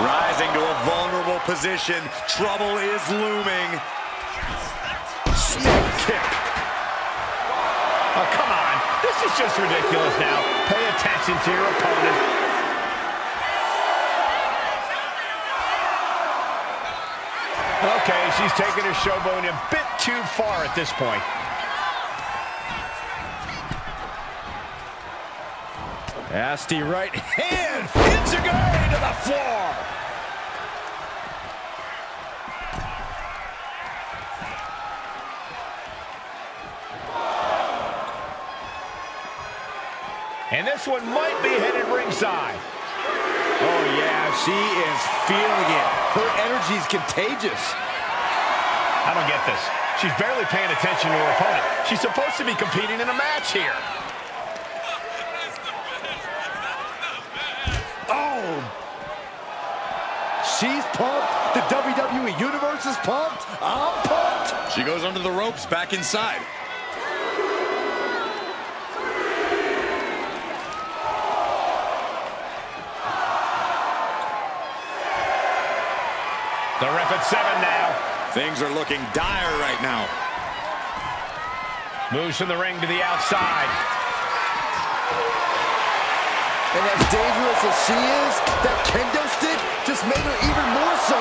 Rising to a vulnerable position. Trouble is looming. Snake kick. Oh, come on. This is just ridiculous now. Pay attention to your opponent. Okay, she's taking her showboat a bit too far at this point. Nasty right hand. Intergender to the floor. And this one might be headed ringside. Oh, yeah, she is feeling it. Her energy's contagious. I don't get this. She's barely paying attention to her opponent. She's supposed to be competing in a match here. Oh! She's pumped. The WWE Universe is pumped. I'm pumped. She goes under the ropes, back inside. The ref at 7 now. Things are looking dire right now. Moves from the ring to the outside. And as dangerous as she is, that kendo stick just made her even more so.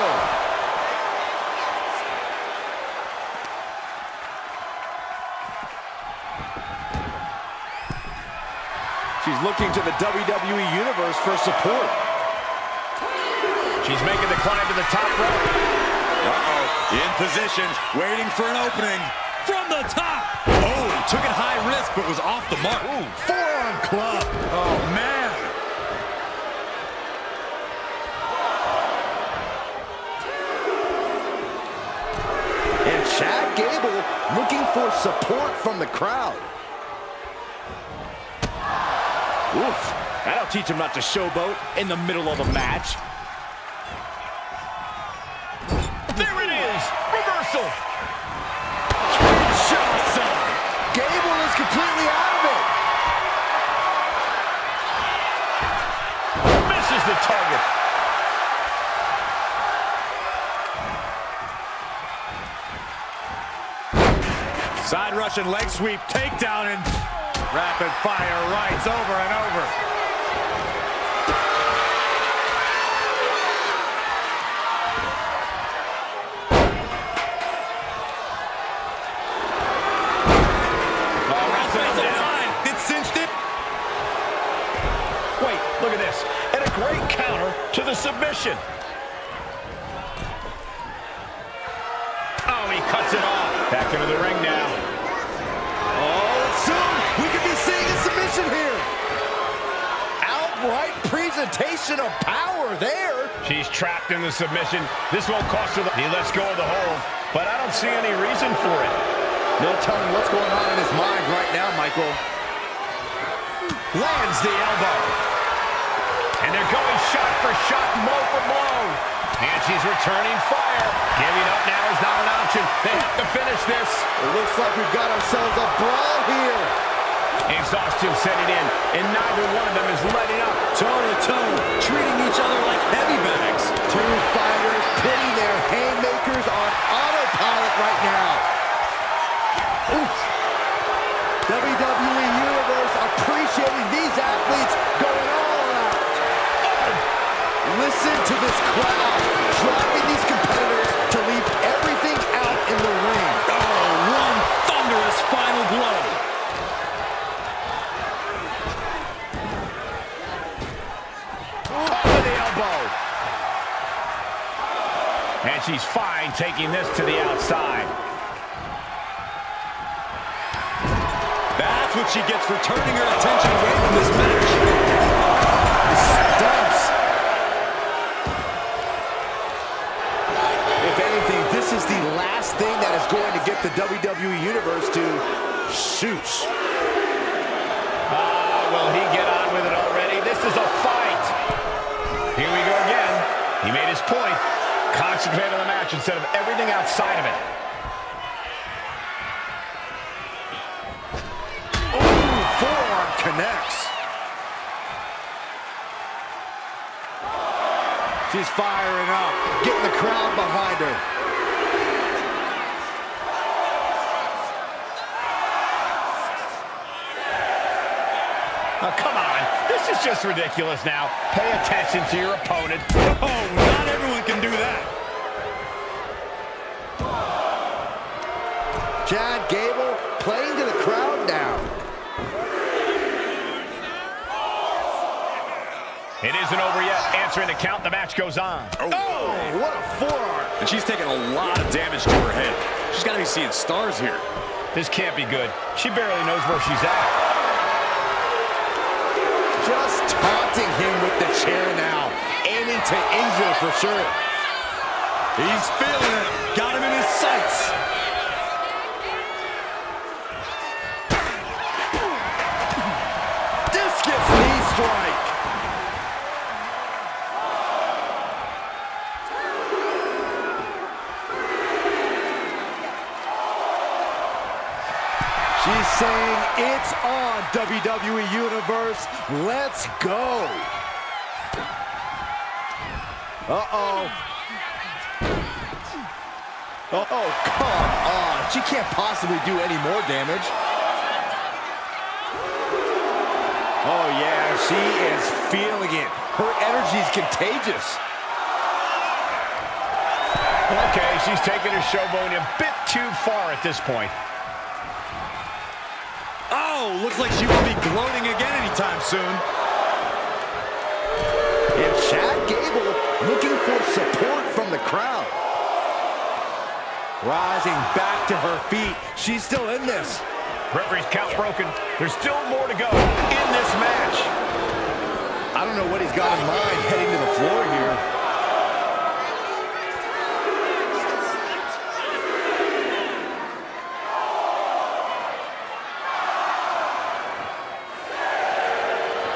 She's looking to the WWE Universe for support. She's making the climb to the top rope. Uh-oh, in position, waiting for an opening. From the top! Oh, took it high risk, but was off the mark. Ooh, forearm club. Oh, man. And Chad Gable looking for support from the crowd. Oof, that'll teach him not to showboat in the middle of a match. There it is! Reversal! Gable completely out of it. Misses the target. Side Russian leg sweep, takedown, and rapid fire rights over and over. It cinched it. Wait, look at this. And a great counter to the submission. Oh, he cuts it off. Back into the ring now. Oh, soon we could be seeing a submission here. Outright presentation of power there. She's trapped in the submission. This won't cost her. He lets go of the hold, but I don't see any reason for it. No telling what's going on in his mind right now, Michael. Lands the elbow. And they're going shot for shot, blow for blow. And she's returning fire. Giving up now is not an option. They have to finish this. It looks like we've got ourselves a brawl here. Exhaustion setting in, and neither one of them is letting up. Toe-to-toe, treating each other like heavy bags. Two fighters putting their haymakers on autopilot right now. Oof. WWE Universe appreciating these athletes going all out. Listen to this crowd driving these competitors to leave everything out in the ring. Oh, one thunderous final blow. Over the elbow. And she's fine taking this to the outside. That's what she gets for turning her attention away from this match. Stunts. If anything, this is the last thing that is going to get the WWE Universe to shoosh. Will he get on with it already? This is a fight. Here we go again. He made his point. Concentrate on the match instead of everything outside of it. Forearm connects. She's firing up, getting the crowd behind her. Oh, come on. This is just ridiculous now. Pay attention to your opponent. Oh, not everyone can do that. Chad Gable playing to the crowd now. It isn't over yet. Answering the count, the match goes on. Oh, what a forearm. And she's taking a lot of damage to her head. She's got to be seeing stars here. This can't be good. She barely knows where she's at. Just taunting him with the chair now. Aiming to injure for sure. He's feeling it. Got him in his sights. Discus knee strike. She's saying it's on, WWE Universe. Let's go. Uh-oh. Uh-oh, come on. She can't possibly do any more damage. Oh, yeah, she is feeling it. Her energy's contagious. Okay, she's taking her showboating a bit too far at this point. Oh, looks like she will be gloating again anytime soon. And Chad Gable looking for support from the crowd. Rising back to her feet. She's still in this. Referee's count broken. There's still more to go in this match. I don't know what he's got in mind heading to the floor here.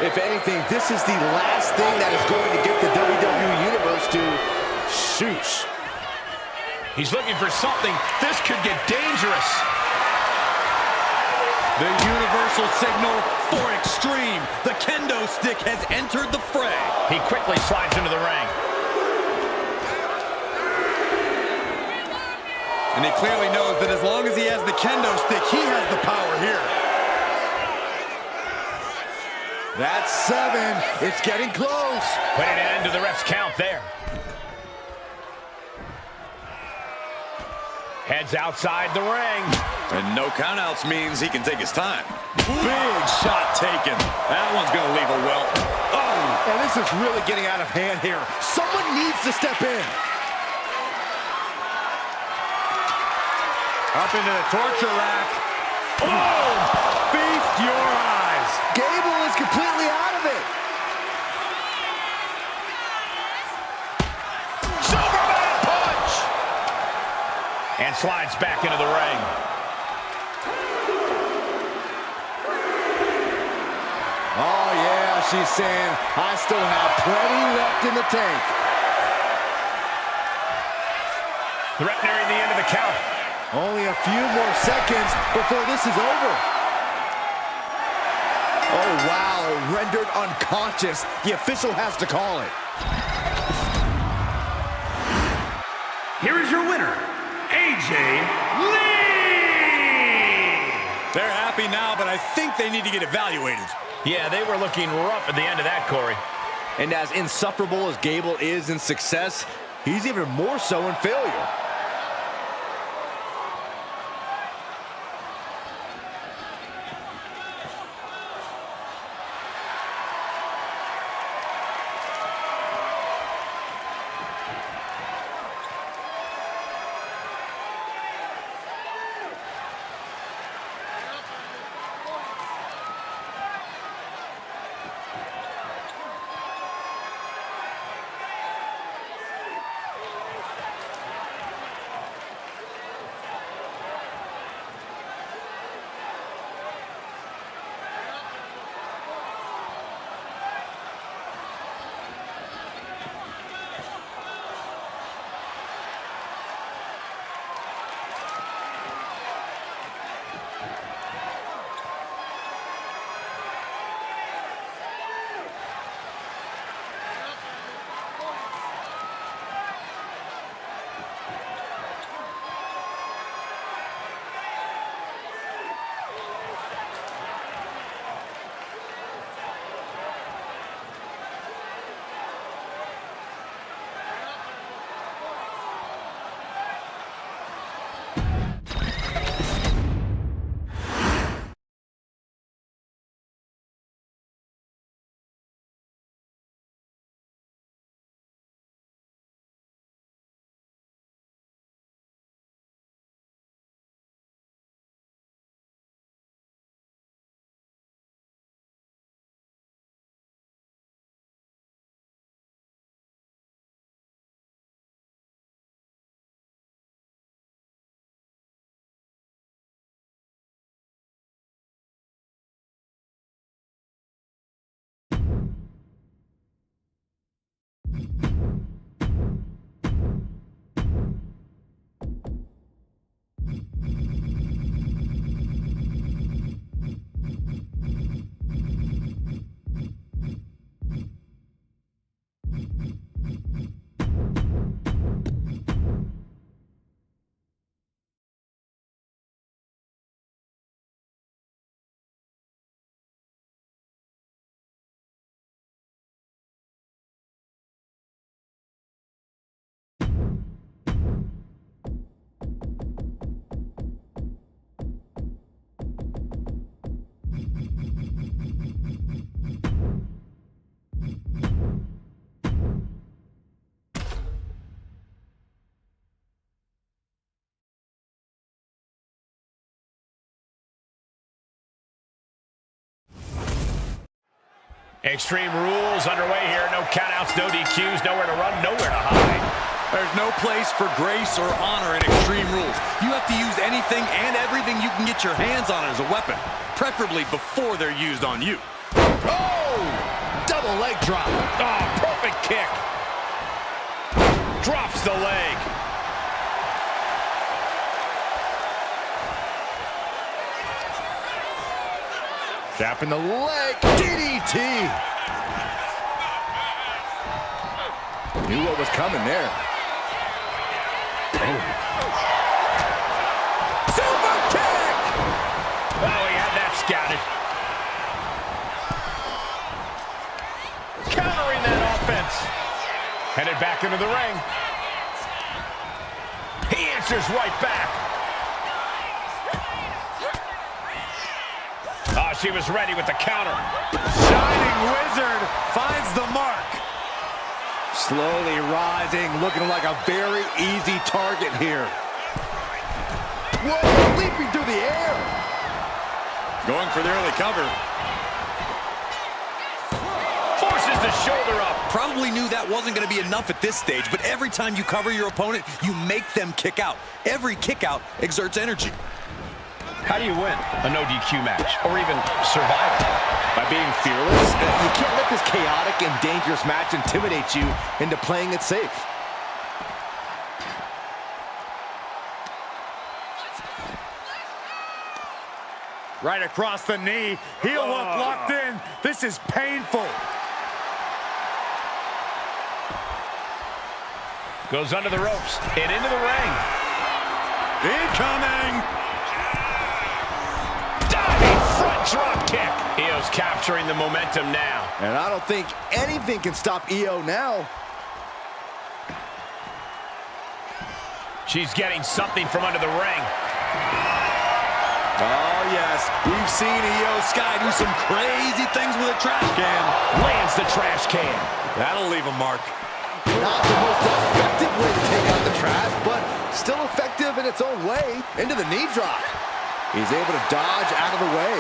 If anything, this is the last thing that is going to get the WWE Universe to shoosh. He's looking for something. This could get dangerous. The universal signal for extreme. The kendo stick has entered the fray. He quickly slides into the ring. And he clearly knows that as long as he has the kendo stick, he has the power here. That's 7. It's getting close. Putting an end to the ref's count there. Heads outside the ring. And no countouts means he can take his time. Big shot taken. That one's going to leave a welt. Oh! And this is really getting out of hand here. Someone needs to step in. Up into the torture rack. Boom! Feast your eyes. Gable is completely out of it. Superman punch! And slides back into the ring. Oh, yeah, she's saying, I still have plenty left in the tank. The ref nearing the end of the count. Only a few more seconds before this is over. Oh, wow, rendered unconscious. The official has to call it. Here is your winner, AJ Lee! They're happy now, but I think they need to get evaluated. Yeah, they were looking rough at the end of that, Corey. And as insufferable as Gable is in success, he's even more so in failure. Extreme Rules underway here. No countouts, no DQs, nowhere to run, nowhere to hide. There's no place for grace or honor in Extreme Rules. You have to use anything and everything you can get your hands on as a weapon, preferably before they're used on you. Oh! Double leg drop. Oh, perfect kick. Drops the leg. Tap in the leg. DDT. Knew what was coming there. Oh. Super kick! Oh, he had that scouted. Countering that offense. Headed back into the ring. He answers right back. Oh, she was ready with the counter. Shining Wizard finds the mark. Slowly rising, looking like a very easy target here. Whoa, leaping through the air. Going for the early cover. Forces the shoulder up. Probably knew that wasn't going to be enough at this stage, but every time you cover your opponent, you make them kick out. Every kick out exerts energy. How do you win a no DQ match, or even survive it? By being fearless, you can't let this chaotic and dangerous match intimidate you into playing it safe. Right across the knee. Heel hook locked in. This is painful. Goes under the ropes and into the ring. Incoming. Diving front drop kick. Io's capturing the momentum now. And I don't think anything can stop Io now. She's getting something from under the ring. Oh, yes. We've seen Io Sky do some crazy things with a trash can. Lands the trash can. That'll leave a mark. Not the most effective way to take out the trash, but still effective in its own way. Into the knee drop. He's able to dodge out of the way.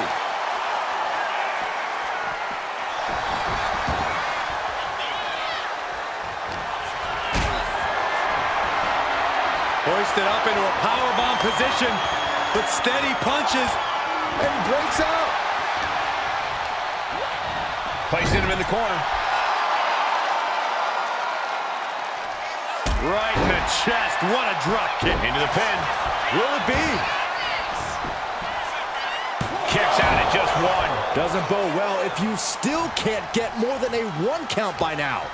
Hoisted up into a powerbomb position, but steady punches. And breaks out. Placing him in the corner. Right in the chest. What a drop kick. Into the pin. Will it be? Kicks out at just one. Doesn't bode well if you still can't get more than a 1 count by now.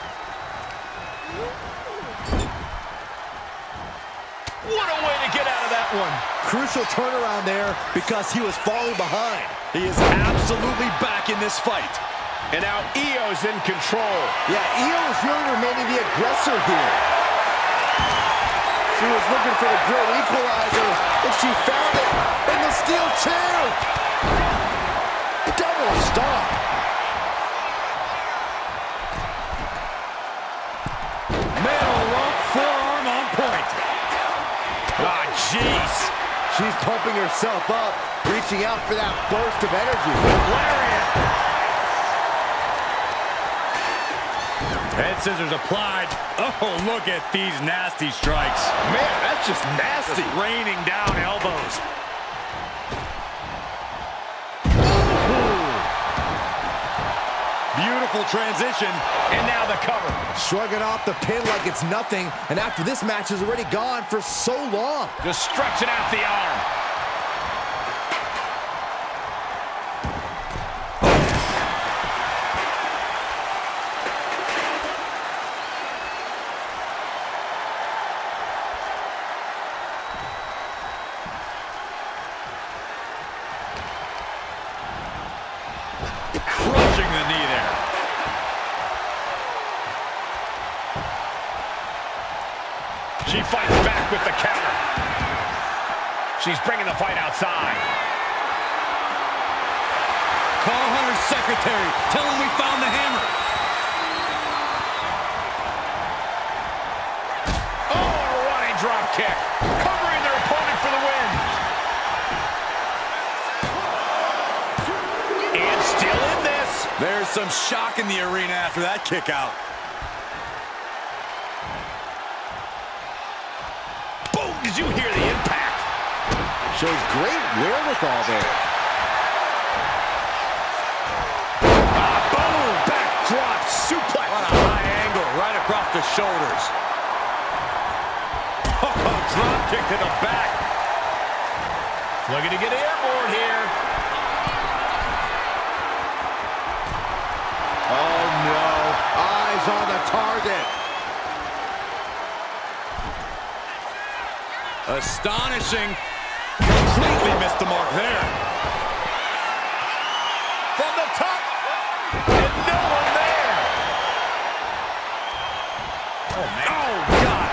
What a way to get out of that one. Crucial turnaround there because he was falling behind. He is absolutely back in this fight. And now Io's in control. Yeah, Io is really remaining the aggressor here. She was looking for the great equalizer, and she found it in the steel chair. Double stop. Middle rope forearm on point. Ah, jeez. She's pumping herself up, reaching out for that burst of energy. Lariat. Head scissors applied. Oh, look at these nasty strikes. Man, that's just nasty. Just raining down elbows. Beautiful transition. And now the cover. Shrugging off the pin like it's nothing, and after this match is already gone for so long. Just stretching out the arm. Crushing the knee there. She fights back with the counter. She's bringing the fight outside. Call Hunter's secretary. Tell him we found the hammer. Oh, a running drop kick. Covering their opponent for the win. And still in this. There's some shock in the arena after that kick out. Boom, did you hear the impact? Shows great wherewithal there. Boom, backdrop suplex. What a high angle right across the shoulders. Oh, drop kick to the back. Looking to get airborne here. target. Astonishing. Completely missed the mark there. From the top. And no one there. Oh, man. Oh, God.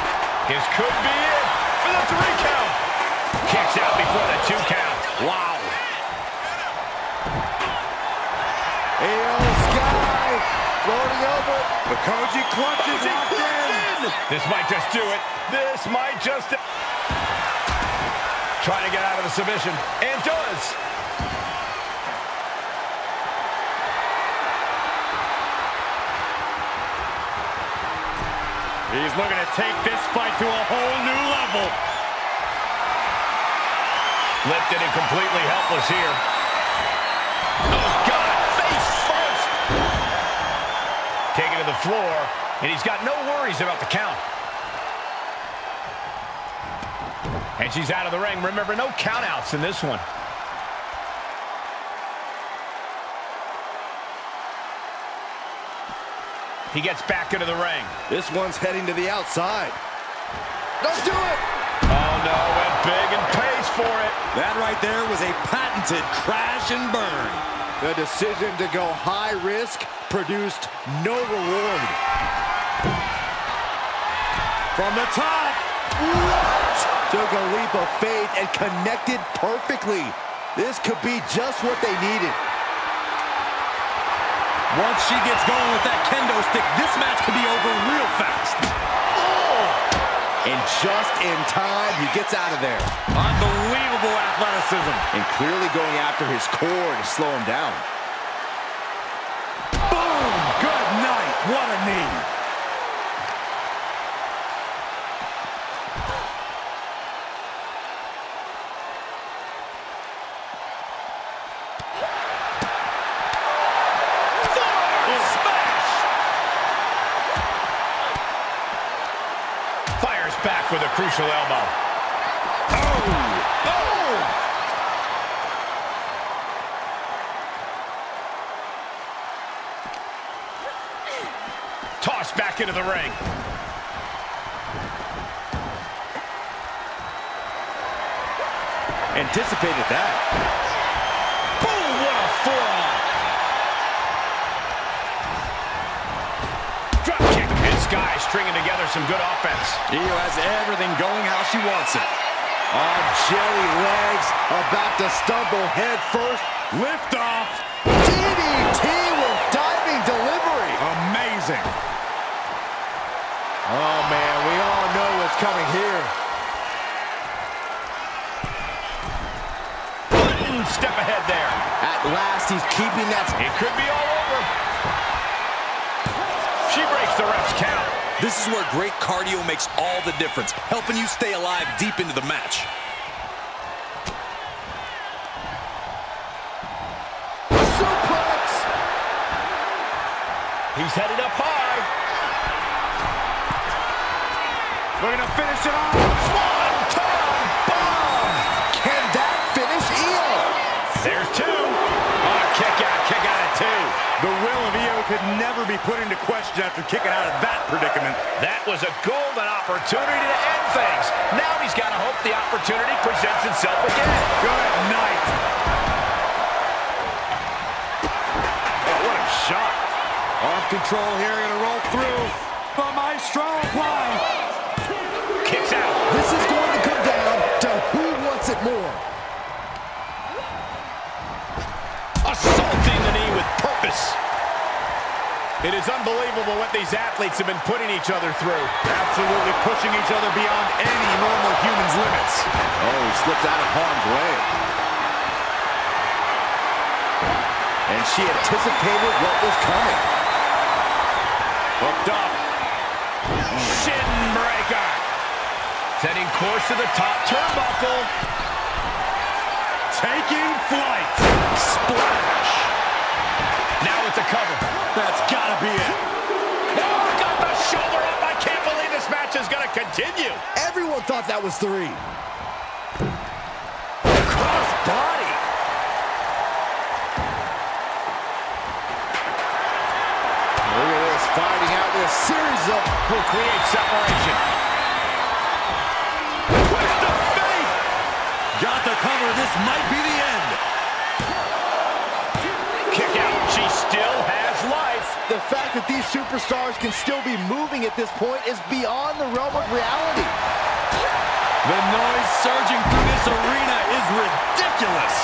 This could be it for the 3 count. Kicks out before the 2 count. Wow. Sky floating over. The Koji clutches locked in. This might just do it. This might just... Trying to get out of the submission. And does. He's looking to take this fight to a whole new level. Lifted and completely helpless here. Oh, God. Face first. Taken to the floor. And he's got no worries about the count. And she's out of the ring. Remember, no countouts in this one. He gets back into the ring. This one's heading to the outside. Don't do it! Oh, no, went big and pays for it. That right there was a patented crash and burn. The decision to go high risk produced no reward. From the top. What? Took a leap of faith and connected perfectly. This could be just what they needed. Once she gets going with that kendo stick, this match could be over real fast. Oh! And just in time, he gets out of there. Unbelievable athleticism. And clearly going after his core to slow him down. Boom! Good night. What a knee. Back with a crucial elbow. Oh! Oh! Tossed back into the ring. Anticipated that. Boom! What a forearm! Drop kick. And Sky stringing together some good offense. Io has everything going how she wants it. On jelly legs, about to stumble head first. Lift off. DDT with diving delivery. Amazing. Oh, man, we all know what's coming here. Step ahead there. At last, he's keeping that. It could be all over. She breaks the ref's count. This is where great cardio makes all the difference, helping you stay alive deep into the match. Suplex. He's headed up high. Looking to finish it off. Swanton bomb. Can that finish Io? There's two. Oh, kick out at two. The will of Io could never be put into question after kicking out of that predicament. That was a golden opportunity to end things. Now he's got to hope the opportunity presents itself again. Good night. Oh, what a shot. Arm control here, gonna roll through. The Maestro apply. Kicks out. This is going to come down to who wants it more. Assaulting the knee with purpose. It is unbelievable what these athletes have been putting each other through. Absolutely pushing each other beyond any normal human's limits. Oh, he slipped out of harm's way. And she anticipated what was coming. Hooked up. Shin breaker. Setting course to the top turnbuckle. Taking flight. Splash. Now with the cover. That's gotta be it. Oh, got the shoulder up. I can't believe this match is gonna continue. Everyone thought that was 3. Cross body. Look at this fighting out with a series of... will create separation. Twist of fate! Got the cover. This might be the end. Kick out. She still has life. The fact that these superstars can still be moving at this point is beyond the realm of reality. The noise surging through this arena is ridiculous.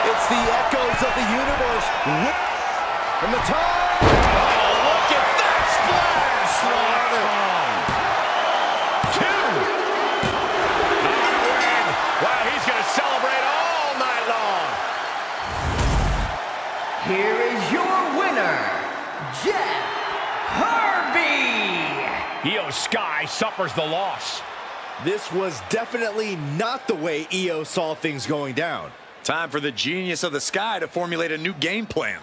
It's the echoes of the universe. From the top. Oh, look at that splash! Two. On a win. Wow, he's going to celebrate all night long. Here is your winner, Jeff Harvey. GDDR6 suffers the loss. This was definitely not the way EO saw things going down. Time for the genius of the Sky to formulate a new game plan.